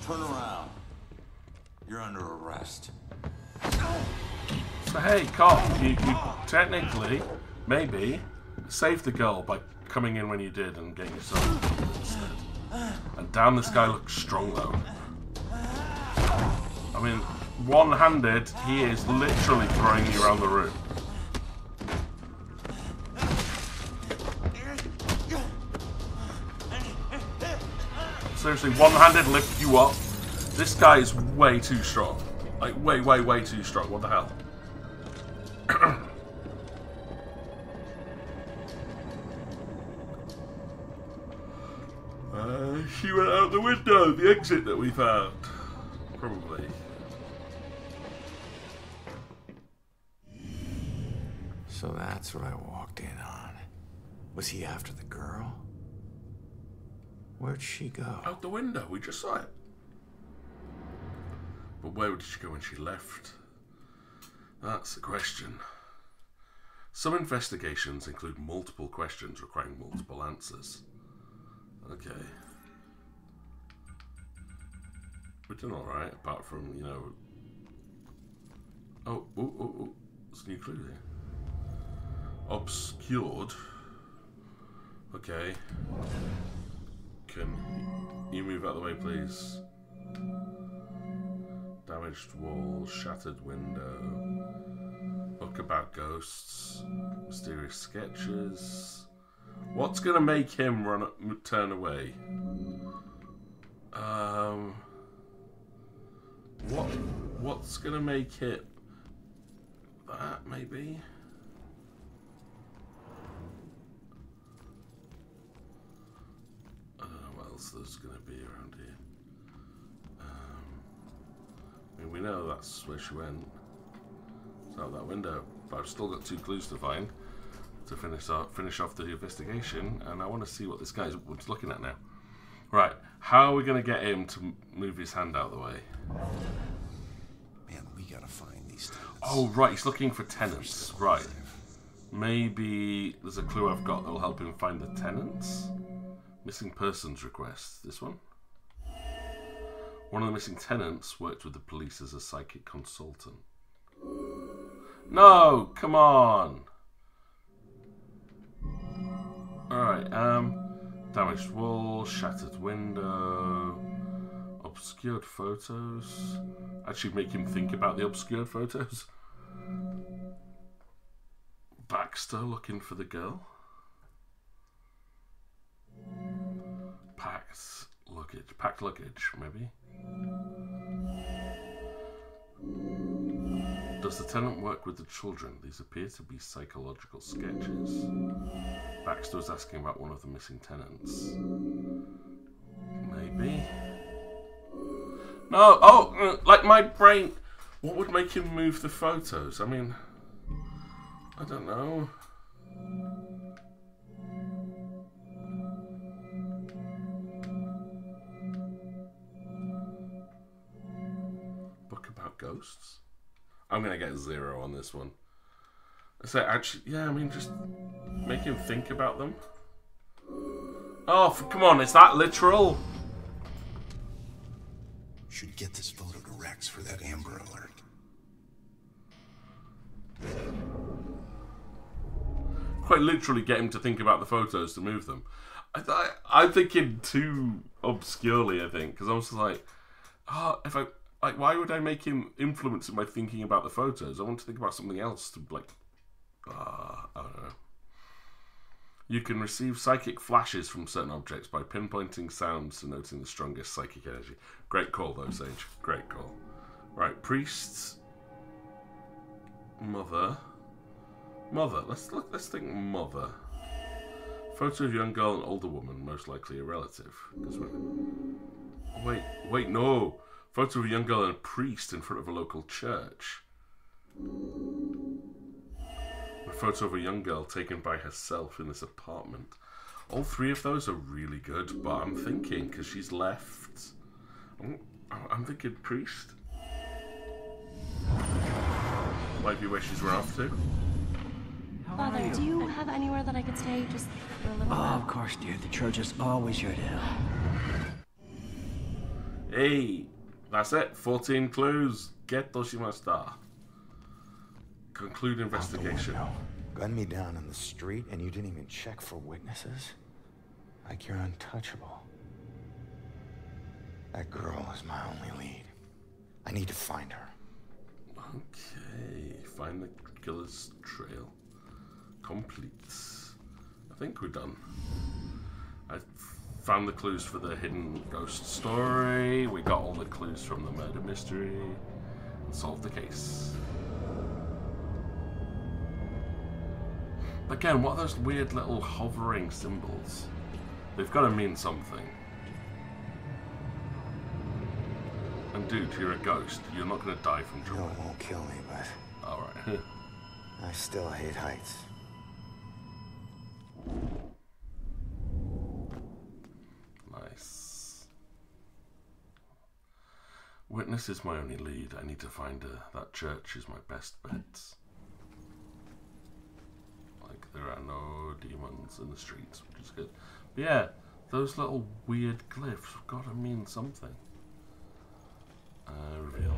Turn around. You're under arrest. So hey, cop, you technically, maybe, saved the girl by coming in when you did and getting yourself instead. And damn, this guy looks strong though. I mean, one-handed, he is literally throwing you around the room. Seriously, one-handed lift you up. This guy is way too strong. Like, way too strong. What the hell? She went out the window, the exit that we found. Probably. So that's what I walked in on. Was he after the girl? Where'd she go? Out the window, we just saw it. But where did she go when she left? That's the question. Some investigations include multiple questions requiring multiple answers. Okay. We're doing alright, apart from, you know... Oh, there's a new clue here. Obscured. Okay. Can you move out of the way, please? Damaged wall, shattered window. Book about ghosts. Mysterious sketches. What's gonna make him turn away? What's gonna make it that maybe? I don't know what else there's gonna be around here. mean, we know that's where she went. It's out that window. But I've still got 2 clues to find to finish off the investigation, and I want to see what this guy's looking at now. Right, how are we going to get him to move his hand out of the way? Man, we gotta find these tenants. Oh, right, he's looking for tenants. Right. Maybe there's a clue I've got that'll help him find the tenants? Missing persons request. This one? One of the missing tenants worked with the police as a psychic consultant. No! Come on! Alright, damaged wall, shattered window, obscured photos. Actually make him think about the obscured photos. Baxter looking for the girl. Packed luggage, maybe. Does the tenant work with the children? These appear to be psychological sketches. Baxter was asking about one of the missing tenants. Maybe. No! Oh! Like my brain! What would make him move the photos? I mean, I don't know. Book about ghosts? I'm gonna get 0 on this one. So actually, yeah, I mean, just make him think about them. Oh, come on, is that literal? Should get this photo to Rex for that Amber Alert. Quite literally get him to think about the photos to move them. I'm thinking too obscurely, I think, because I was just like, oh, if I... Like, why would I make him influence him by thinking about the photos? I want to think about something else to, like... I don't know. You can receive psychic flashes from certain objects by pinpointing sounds and noting the strongest psychic energy. Great call, though, Sage. Great call. Right, priest... Mother... Mother. Let's think mother. Photo of young girl and older woman, most likely a relative. Wait, no! Photo of a young girl and a priest in front of a local church. A photo of a young girl taken by herself in this apartment. All 3 of those are really good, but I'm thinking, because she's left... I'm thinking priest. Might be where she's run off to. Father, do you have anywhere that I could stay just for a little while? Oh, of course, dear. The church is always here to help. Hey, that's it. 14 clues. Get Doshimasta. Conclude investigation. Gunned me down in the street and you didn't even check for witnesses? Like you're untouchable. That girl is my only lead. I need to find her. Okay, find the killer's trail. Complete. I think we're done. I found the clues for the hidden ghost story. We got all the clues from the murder mystery. And solved the case. Again, what are those weird little hovering symbols? They've got to mean something. And dude, you're a ghost. You're not going to die from trauma. No, it won't kill me, but... Alright. I still hate heights. Nice. Witness is my only lead. I need to find her. That church is my best bet. Like, there are no demons in the streets, which is good. But yeah, those little weird glyphs have got to mean something. Reveal.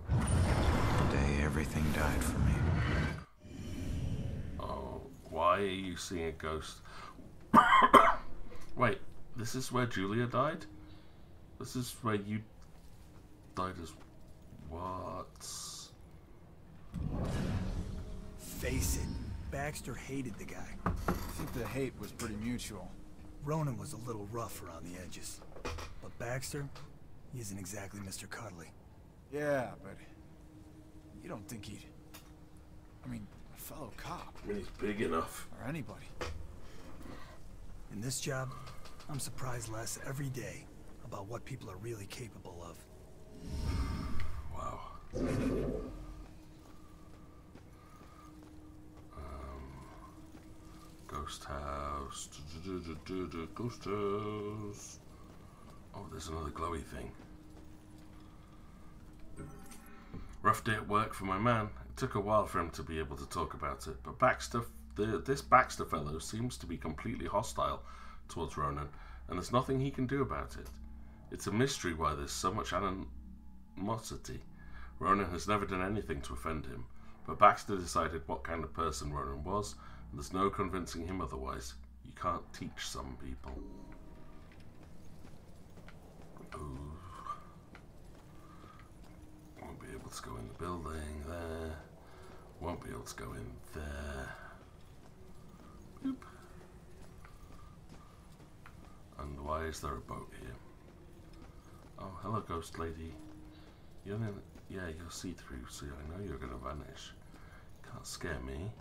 The day everything died for me. Oh, why are you seeing a ghost? Wait, this is where Julia died? This is where you died as what? Face it, Baxter hated the guy. I think the hate was pretty mutual. Ronan was a little rough around the edges. But Baxter, he isn't exactly Mr. Cuddly. Yeah, but you don't think he'd... I mean, a fellow cop. I mean, he's big enough. Or anybody. In this job, I'm surprised less every day about what people are really capable of. wow. Ghost house. Ghost house. Oh, there's another glowy thing. Rough day at work for my man. It took a while for him to be able to talk about it, but this Baxter fellow seems to be completely hostile towards Ronan, and there's nothing he can do about it. It's a mystery why there's so much animosity. Ronan has never done anything to offend him, but Baxter decided what kind of person Ronan was, and there's no convincing him otherwise. You can't teach some people. Ooh. Won't be able to go in the building there. Won't be able to go in there. Boop. And why is there a boat here? Oh, hello, ghost lady. You're in, yeah, you're see-through, so I know you're gonna vanish. Can't scare me.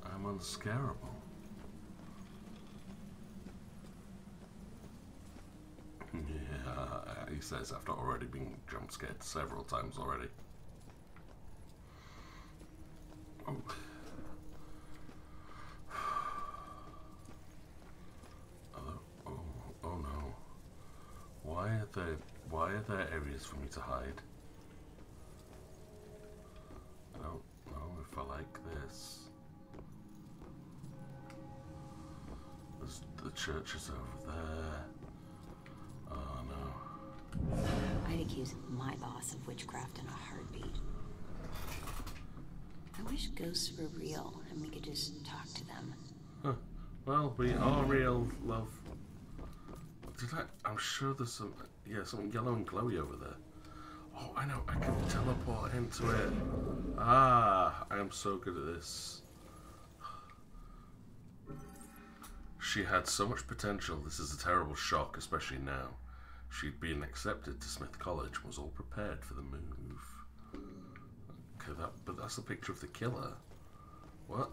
I'm unscarable. Yeah, he says after already being jump scared several times already. Oh. Oh no. Why are there areas for me to hide? I don't know if I like this. The church is over there. Oh no. I'd accuse my boss of witchcraft in a heartbeat. I wish ghosts were real and we could just talk to them. Huh. Well, we are real, love. I'm sure there's some, yeah, something yellow and glowy over there. Oh, I know, I can teleport into it. Ah, I am so good at this. She had so much potential. This is a terrible shock, especially now. She'd been accepted to Smith College and was all prepared for the move. Okay, but that's a picture of the killer. What?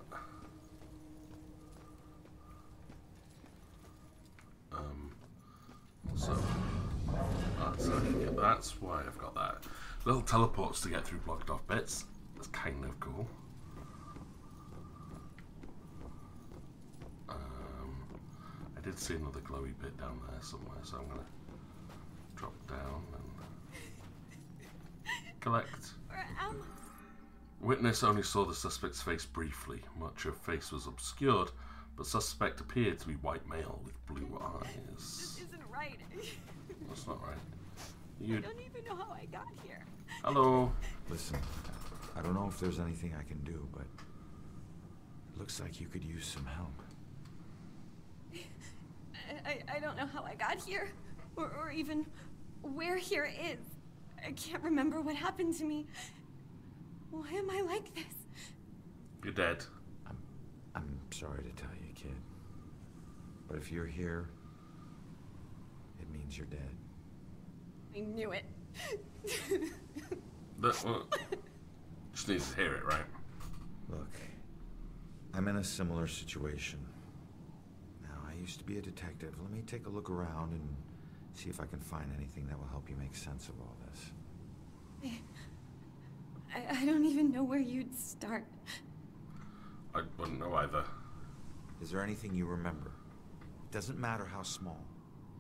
So that's why I've got that. Little teleports to get through blocked off bits. That's kind of cool. I did see another glowy bit down there somewhere, so I'm gonna drop down and collect. Witness only saw the suspect's face briefly. Much of face was obscured, but suspect appeared to be white male with blue eyes. This isn't right. That's not right. I don't even know how I got here. Hello. Listen, I don't know if there's anything I can do, but it looks like you could use some help. I don't know how I got here, or even where here is. I can't remember what happened to me. Why am I like this? You're dead. I'm sorry to tell you, kid. But if you're here, it means you're dead. I knew it. Just needs to hear it, right? Look, I'm in a similar situation. Now, I used to be a detective. Let me take a look around and see if I can find anything that will help you make sense of all this. I don't even know where you'd start. I wouldn't know either. Is there anything you remember? It doesn't matter how small.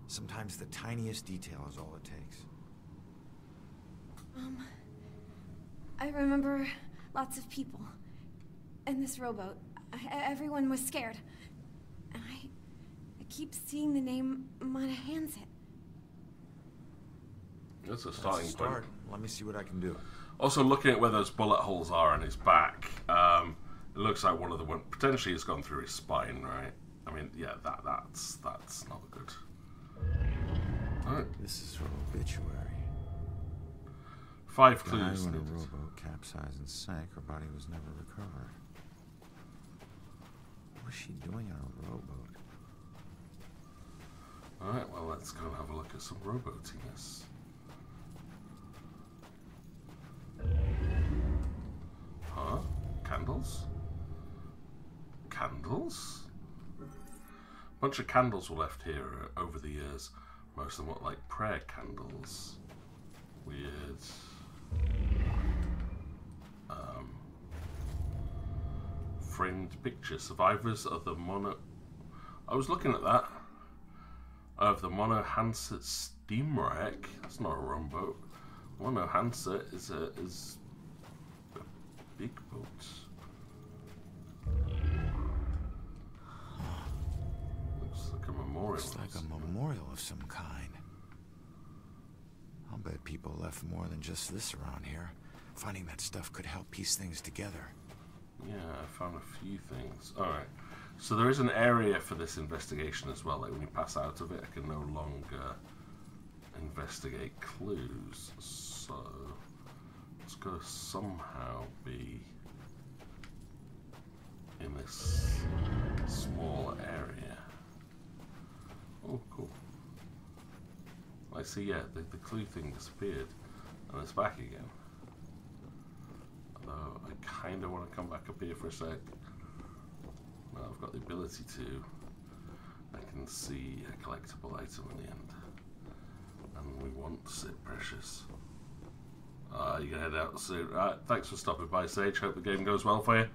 Sometimes the tiniest detail is all it takes. I remember lots of people. And this rowboat. Everyone was scared. And I keep seeing the name Monahan's it. That's a starting point. Let me see what I can do. Also, looking at where those bullet holes are on his back, it looks like one of them potentially has gone through his spine, right? I mean, yeah, that's not good. Right. This is her obituary. 5 Guy clues. when a rowboat capsized and sank, her body was never recovered. What was she doing on a rowboat? Alright, well, let's go and have a look at some rowboatiness. Huh? Candles? Candles? A bunch of candles were left here over the years. Most of them look like prayer candles. Weird. Framed picture. Survivors of the mono... I was looking at that. Of the Mono Hanset steam wreck. That's not a rowboat. Mono Hanset is a big boat. Looks like a memorial. Looks like a memorial of some kind. I'll bet people left more than just this around here. Finding that stuff could help piece things together. Yeah, I found a few things. Alright. So there is an area for this investigation as well. Like when you pass out of it, I can no longer investigate clues. So it's got to somehow be in this small area. Oh, cool. I see, yeah, the clue thing disappeared and it's back again. Although I kind of want to come back up here for a sec. Now I've got the ability to. I can see a collectible item in the end. And we want Sid Precious. You can head out soon. Thanks for stopping by, Sage. Hope the game goes well for you.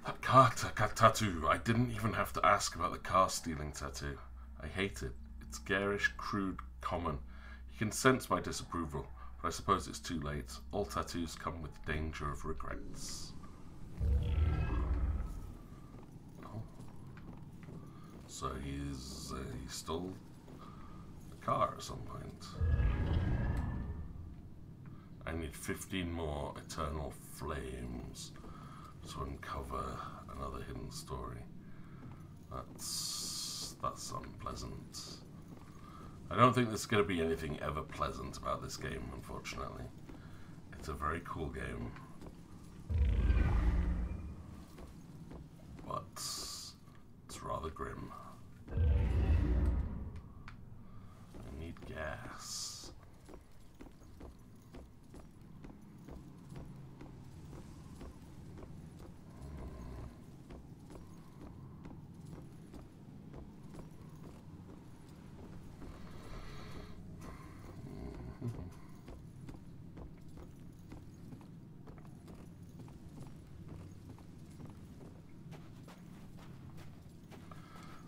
That car tattoo. I didn't even have to ask about the car stealing tattoo. I hate it. It's garish, crude, common. You can sense my disapproval, but I suppose it's too late. All tattoos come with the danger of regrets. Oh. So he stole the car at some point. I need 15 more eternal flames to uncover another hidden story. That's unpleasant. I don't think there's going to be anything ever pleasant about this game, unfortunately. It's a very cool game. But it's rather grim. I need gas.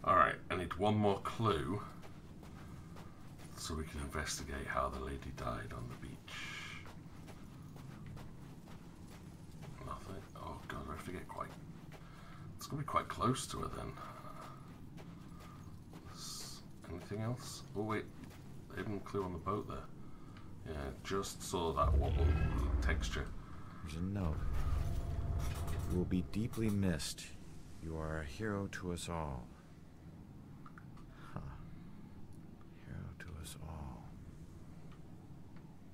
Alright, I need one more clue so we can investigate how the lady died on the beach. Nothing. Oh god, I forget quite. It's going to be quite close to her then. Anything else? Oh wait, hidden clue on the boat there. Yeah, just saw that wobble texture. There's a note. You will be deeply missed. You are a hero to us all. Huh. Hero to us all.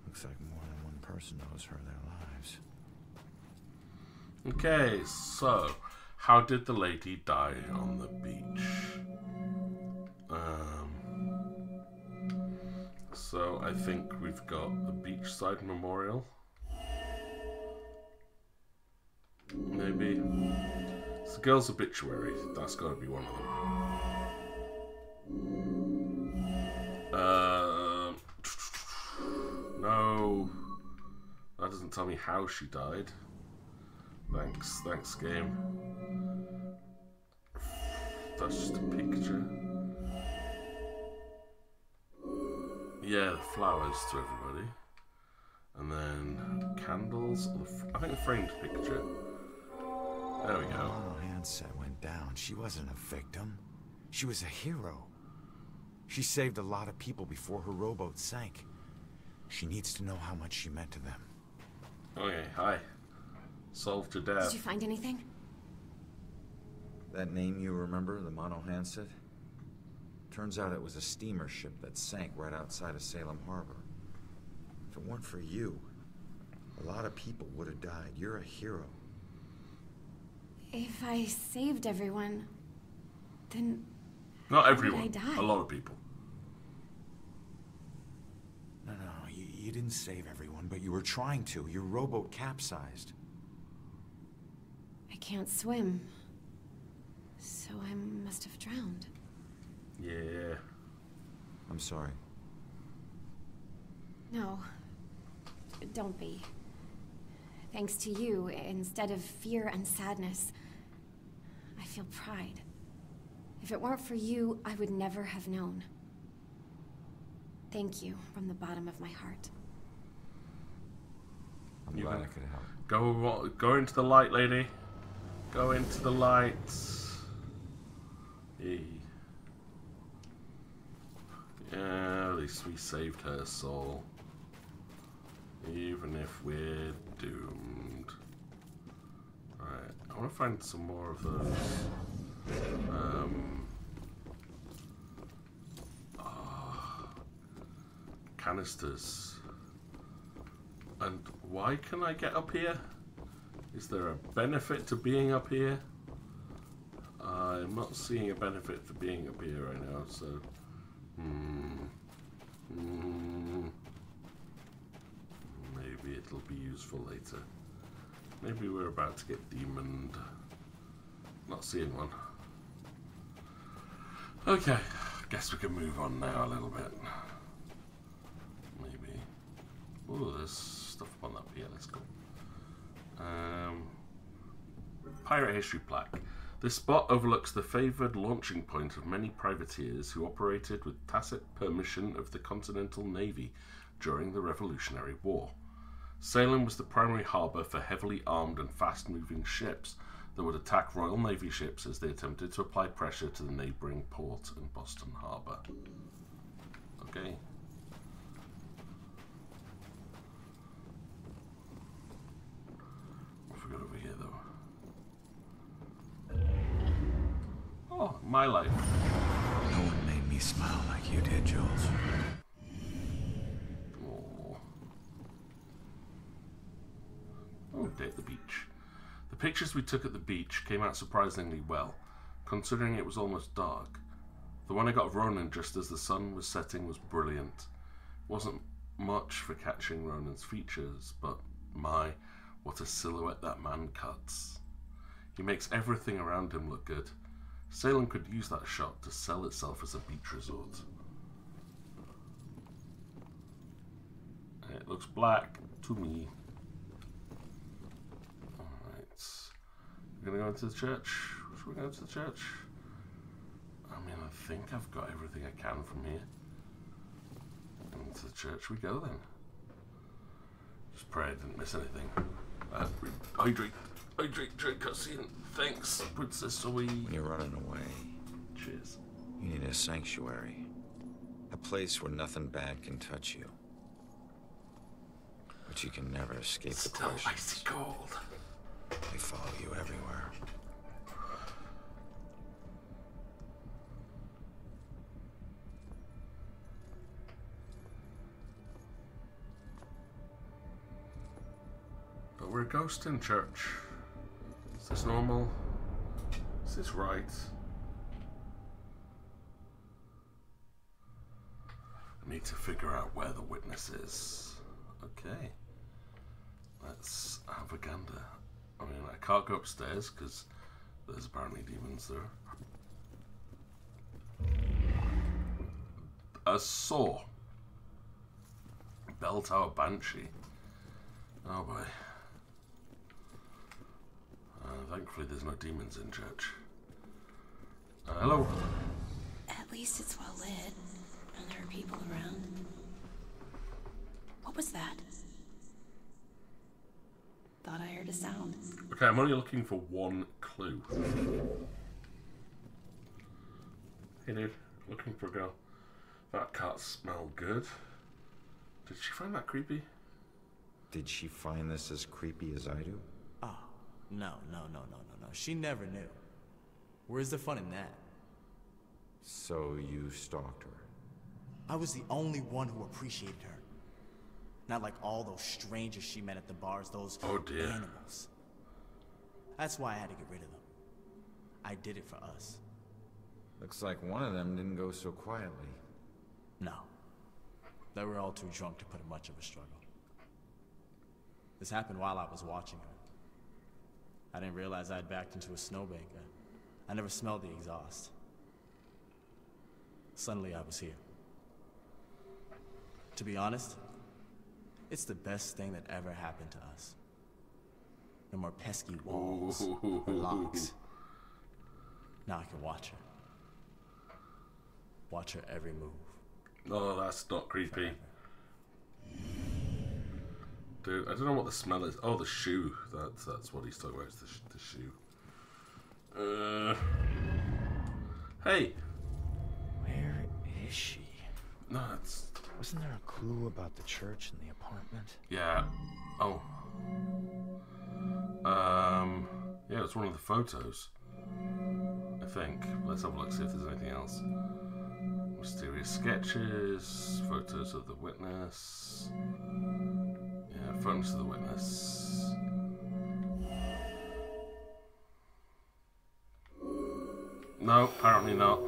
Looks like more than one person owes her their lives. Okay, so how did the lady die on the beach? So I think we've got the beachside memorial. Maybe. It's the girl's obituary. That's got to be one of them. No. That doesn't tell me how she died. Thanks game. That's just a picture. Yeah, the flowers to everybody. And then candles. I think a framed picture. There we go. Oh, Handset went down. She wasn't a victim. She was a hero. She saved a lot of people before her rowboat sank. She needs to know how much she meant to them. Okay, hi. Solved your death. Did you find anything? That name you remember, the Mono Handset? Turns out it was a steamer ship that sank right outside of Salem Harbor. If it weren't for you, a lot of people would have died. You're a hero. If I saved everyone, then not how everyone. would I die? A lot of people. No, you didn't save everyone, but you were trying to. Your rowboat capsized. I can't swim, so I must have drowned. Yeah. I'm sorry. No. Don't be. Thanks to you, instead of fear and sadness, I feel pride. If it weren't for you, I would never have known. Thank you from the bottom of my heart. I'm glad I could help. Go into the light, lady. Go into the light. Yeah, at least we saved her soul. Even if we're doomed. Alright, I want to find some more of those. Canisters. And why can I get up here? Is there a benefit to being up here? I'm not seeing a benefit for being up here right now, so... Maybe it'll be useful later. Maybe we're about to get demoned. Not seeing one. Okay, guess we can move on now a little bit. Maybe. Oh, there's stuff up on that pier. Let's go. Pirate history plaque. This spot overlooks the favoured launching point of many privateers who operated with tacit permission of the Continental Navy during the Revolutionary War. Salem was the primary harbour for heavily armed and fast-moving ships that would attack Royal Navy ships as they attempted to apply pressure to the neighbouring port in Boston Harbour. Okay. What have we got over here, though? Oh, my life. No one made me smile like you did, Jules. Oh, day at the beach. The pictures we took at the beach came out surprisingly well, considering it was almost dark. The one I got of Ronan just as the sun was setting was brilliant. It wasn't much for catching Ronan's features, but my, what a silhouette that man cuts. He makes everything around him look good. Salem could use that shot to sell itself as a beach resort. It looks black to me. Alright. We're gonna go into the church. Should we go into the church? I mean, I think I've got everything I can from here. Into the church we go then. Just pray I didn't miss anything. Hydrate, drink cutscene. Thanks, Princess Zoe. When you're running away, cheers. You need a sanctuary. A place where nothing bad can touch you. But you can never escape the questions. Icy cold. They follow you everywhere. But we're a ghost in church. Is this normal? Is this right? I need to figure out where the witness is. Okay. Let's have a gander. I mean, I can't go upstairs because there's apparently demons there. A saw. Bell Tower Banshee. Oh boy. Thankfully there's no demons in church. Hello. At least it's well lit, and there are people around. What was that? Thought I heard a sound. Okay, I'm only looking for one clue. Hey dude, looking for a girl. That cat smelled good. Did she find that creepy? Did she find this as creepy as I do? Oh, no. She never knew. Where's the fun in that? So you stalked her? I was the only one who appreciated her. Not like all those strangers she met at the bars, those animals. That's why I had to get rid of them. I did it for us. Looks like one of them didn't go so quietly. No. They were all too drunk to put in much of a struggle. This happened while I was watching her. I didn't realize I'd backed into a snowbank. I never smelled the exhaust. Suddenly I was here. To be honest, It's the best thing that ever happened to us. No more pesky walls or locks. Now I can watch her. Watch her every move. Oh, that's not creepy. Dude, I don't know what the smell is. Oh, the shoe. That's what he's talking about, is the shoe. Hey! Where is she? No, it's... Wasn't there a clue about the church and the apartment? Yeah. Oh. Yeah, it's one of the photos. I think. Let's have a look, see if there's anything else. Mysterious sketches, photos of the witness. Yeah, photos of the witness. No, apparently not.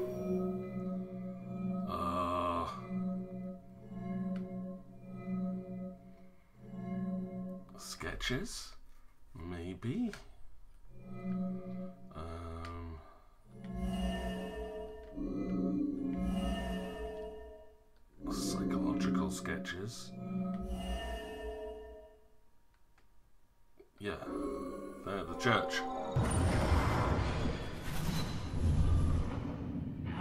Sketches? Maybe? Psychological sketches. Yeah. They're the church.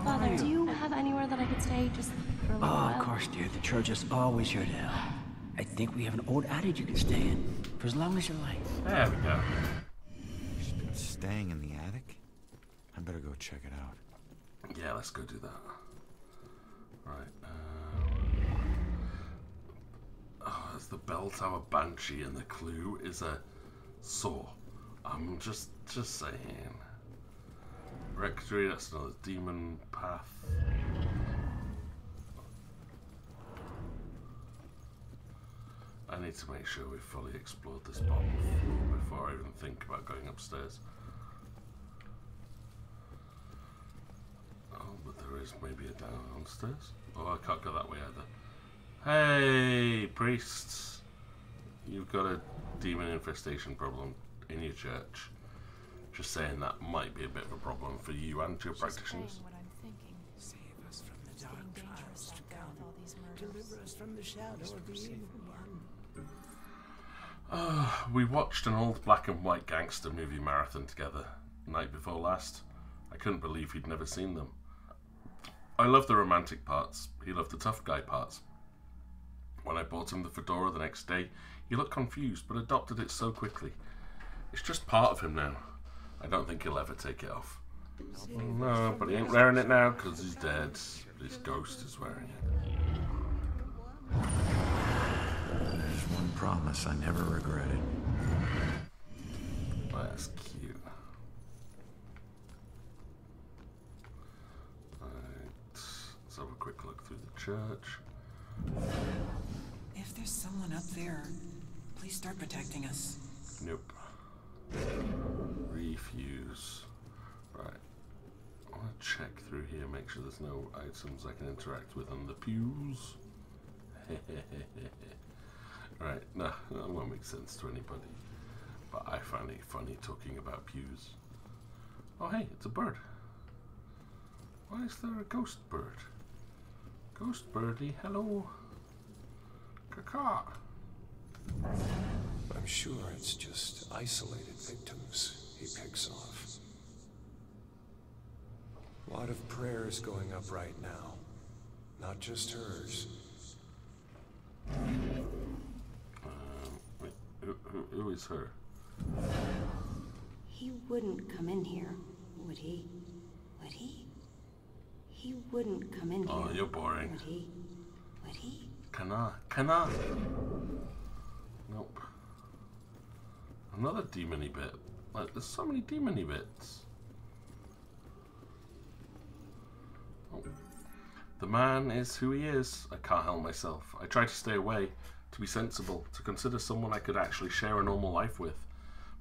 Father, do you have anywhere that I could stay just for a little while? Of course, dear. The church is always here to help. I think we have an old adage you can stay in for as long as you like. There we go. She's been staying in the attic? I better go check it out. Yeah, let's go do that. Right. Oh, it's the bell tower banshee, and the clue is a saw. I'm just saying. Rectory, that's another demon path. I need to make sure we've fully explored this bottom floor before I even think about going upstairs. Oh, but there is maybe a downstairs. Oh, I can't go that way either. Hey, priests! You've got a demon infestation problem in your church. Just saying that might be a bit of a problem for you and your practitioners. What I'm thinking. Save us from the dark clouds to come. Deliver us from the shadow of the evil one. We watched an old black and white gangster movie marathon together, night before last. I couldn't believe he'd never seen them. I loved the romantic parts. He loved the tough guy parts. When I bought him the fedora the next day, he looked confused, but adopted it so quickly. It's just part of him now. I don't think he'll ever take it off. No, but he ain't wearing it now because he's dead. His ghost is wearing it. There's one promise I never regretted. That's cute. Right, let's have a quick look through the church. If there's someone up there, please start protecting us. Nope. Refuse. Right. I want to check through here, make sure there's no items I can interact with on the pews. Right, nah, that won't make sense to anybody. But I find it funny talking about pews. Oh hey, it's a bird. Why is there a ghost bird? Ghost birdie, hello. Caca. I'm sure it's just isolated victims he picks off. A lot of prayers going up right now. Not just hers. Wait, who is her? He wouldn't come in here, would he? Would he? He wouldn't come in here. Oh, you're boring. Would he? Would he? Kana. Nope. Another demon-y bit. Like, there's so many demon-y bits. Oh. The man is who he is. I can't help myself. I try to stay away, to be sensible, to consider someone I could actually share a normal life with.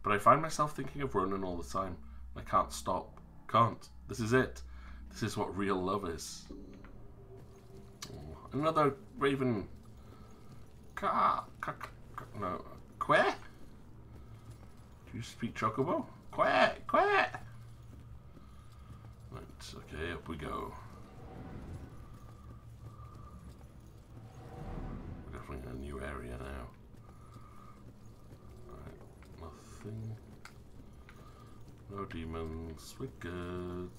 But I find myself thinking of Ronan all the time. I can't stop. Can't. This is it. This is what real love is. Oh, another raven. No. Quack? Do you speak Chocobo? Quack! Quack! Right, okay, up we go. We're definitely in a new area now. demons. We're good.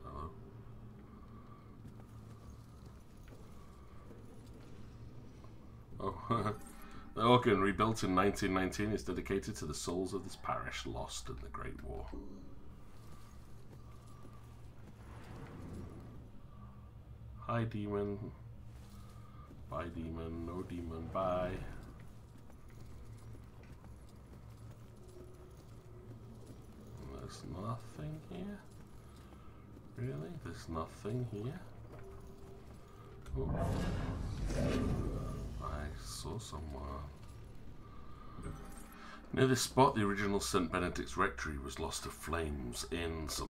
Hello. Oh, the organ, rebuilt in 1919, is dedicated to the souls of this parish lost in the Great War. Hi, demon. Bye, demon. No demon. Bye. There's nothing here. Really? There's nothing here? Oh. I saw someone. Near this spot, the original St. Benedict's Rectory was lost to flames in some.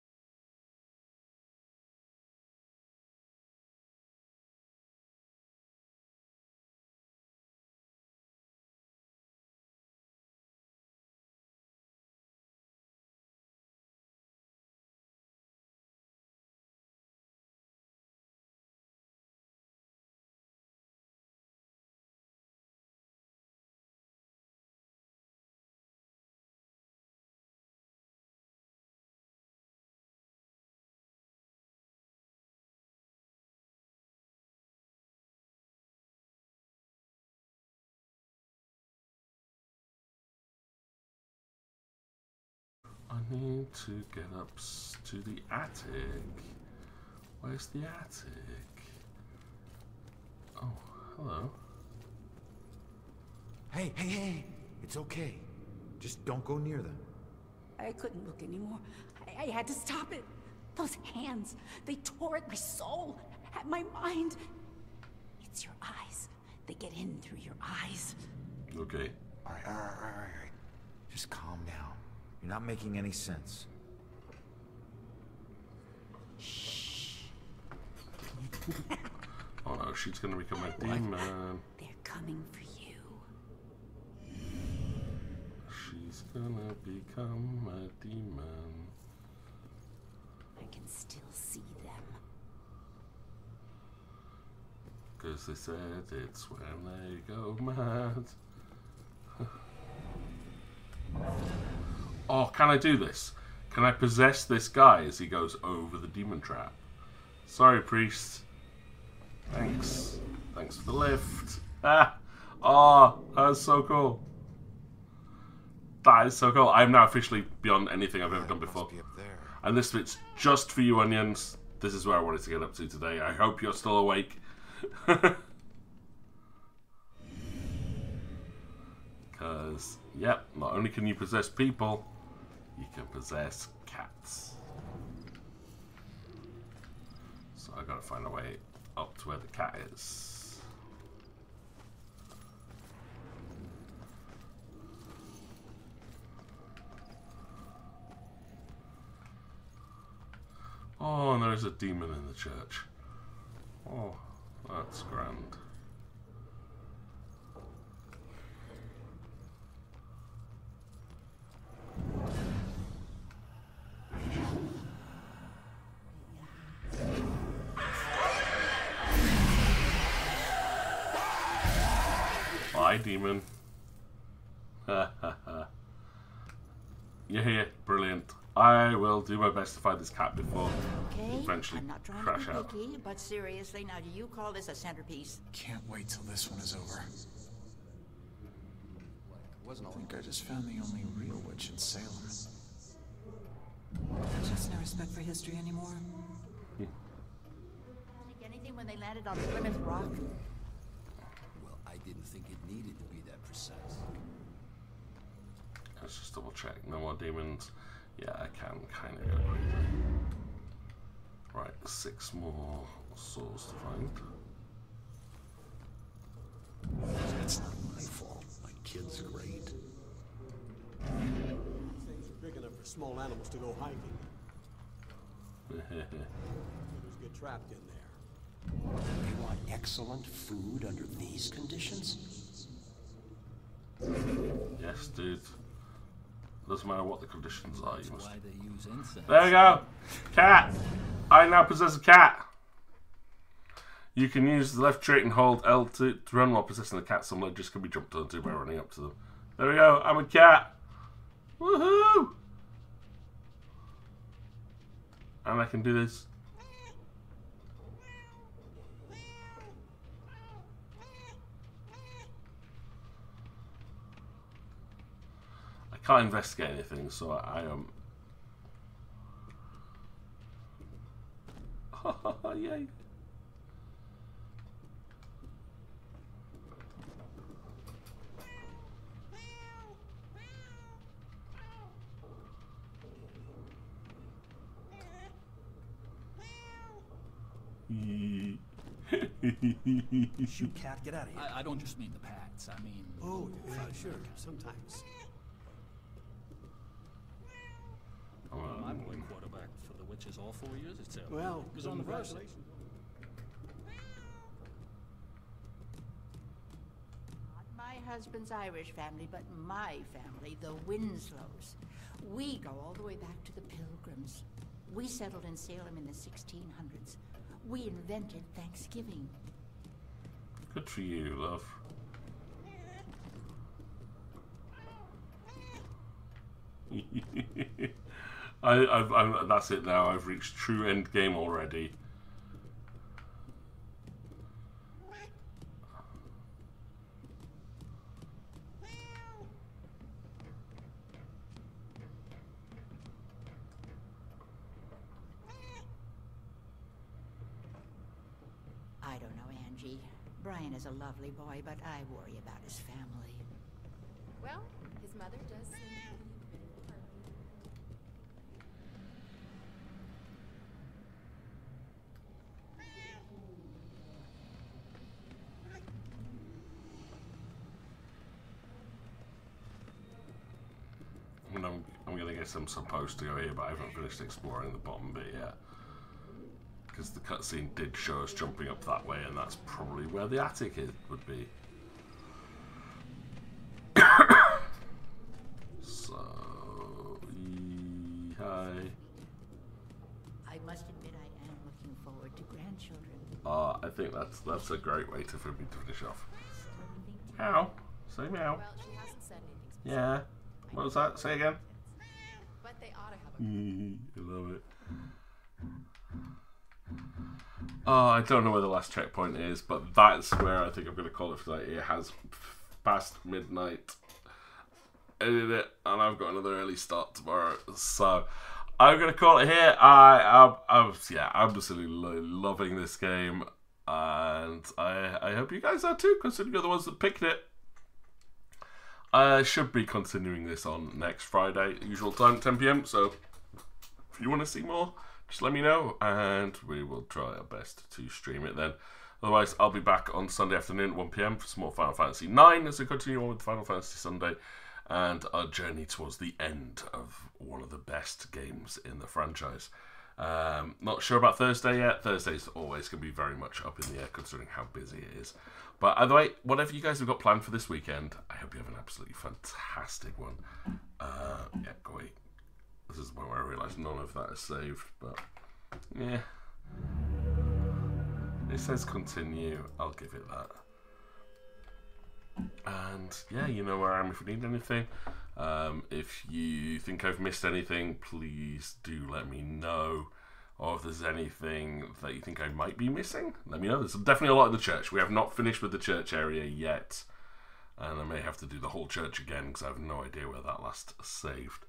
I need to get up to the attic. Where's the attic? Oh, hello. Hey, hey, hey! It's okay. Just don't go near them. I couldn't look anymore. I had to stop it. Those hands, they tore at my soul, at my mind. It's your eyes. They get in through your eyes. Okay. All right. Just calm down. You're not making any sense. Shh. Oh no, she's gonna become a demon. They're coming for you. She's gonna become a demon. I can still see them. Cause they said it's when they go mad. Oh, can I do this? Can I possess this guy as he goes over the demon trap? Sorry, priest. Thanks. Thanks for the lift. Ah! Oh, that was so cool. That is so cool. I am now officially beyond anything I've ever done before. And this bit's just for you, Onions. This is where I wanted to get up to today. I hope you're still awake. Because, yep, not only can you possess people, you can possess cats. So I gotta find a way up to where the cat is. Oh, and there's a demon in the church. Oh, that's grand. Bye, demon. You're here. Brilliant. I will do my best to find this cat before eventually I'm not trying crash to be out. picky, but seriously, now do you call this a centerpiece? Can't wait till this one is over. I think I just found the only real witch in Salem. Just no respect for history anymore. Think anything when they landed on Plymouth Rock? Well, I didn't think it needed to be that precise. Let's just double check. No more demons. Yeah, I can kind of go quickly. Right, 6 more souls to find. That's not my fault. My kid's great. Things are big enough for small animals to go hiking. Critters get trapped in there. They want excellent food under these conditions? Yes, dude. Doesn't matter what the conditions are, you must. Why they use incense. There we go! Cat! I now possess a cat! You can use the left trait and hold L to run while possessing the cat. Some ledges can be jumped onto by running up to them. There we go, I'm a cat! Woohoo! And I can do this. I can't investigate anything, so I am. Yay! Shoot, cat, get out of here. I don't just mean the pats. I mean... Oh, yeah, sure. Sometimes. My boy quarterback for the Witches all 4 years. It's Well, he was on the varsity. Not my husband's Irish family, but my family, the Winslows. We go all the way back to the Pilgrims. We settled in Salem in the 1600s. We invented Thanksgiving. Good for you, love. That's it now. I've reached true end game already. I don't know, Angie. Brian is a lovely boy, but I worry about his family. Well, his mother does seem to be I'm gonna guess I'm supposed to go here, but I haven't finished exploring the bottom bit yet. Because the cutscene did show us jumping up that way, and that's probably where the attic would be. So, hi. I must admit I am looking forward to grandchildren. I think that's a great way for me to finish off. Meow. Say meow. Well, she hasn't said anything. Yeah. What was that? Say again. But they ought to have a I love it. Oh, I don't know where the last checkpoint is, but that's where I think I'm going to call it for tonight. It has past midnight. Edited it, and I've got another early start tomorrow. So I'm going to call it here. I'm absolutely loving this game, and I hope you guys are too, considering you're the ones that picked it. I should be continuing this on next Friday, usual time, 10 PM. So if you want to see more, just let me know, and we will try our best to stream it then. Otherwise, I'll be back on Sunday afternoon at 1 PM for some more Final Fantasy IX as we continue on with Final Fantasy Sunday and our journey towards the end of one of the best games in the franchise. Not sure about Thursday yet. Thursday's always going to be very much up in the air considering how busy it is. But either way, whatever you guys have got planned for this weekend, I hope you have an absolutely fantastic one. Yeah, go away. This is when I realised none of that is saved, but yeah. It says continue, I'll give it that. And yeah, you know where I am if you need anything. If you think I've missed anything, please do let me know. Or if there's anything that you think I might be missing, let me know. There's definitely a lot in the church. We have not finished with the church area yet. And I may have to do the whole church again because I have no idea where that last saved.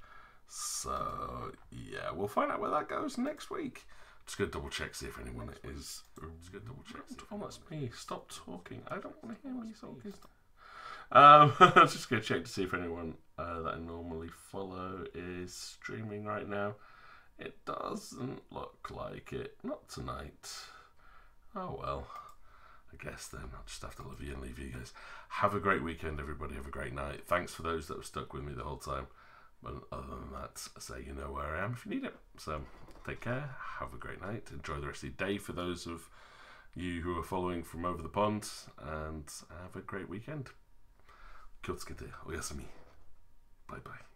So, yeah, we'll find out where that goes next week. Just going to double check, see if anyone is... Just going to double check. Oh, that's me. Stop talking. I don't want to hear me talking. Just going to check to see if anyone that I normally follow is streaming right now. It doesn't look like it. Not tonight. Oh, well. I guess then I'll just have to love you and leave you guys. Have a great weekend, everybody. Have a great night. Thanks for those that have stuck with me the whole time. But other than that, say you know where I am if you need it. So take care. Have a great night. Enjoy the rest of your day for those of you who are following from over the pond. And have a great weekend. Kia ora te, o yasumi. Bye bye.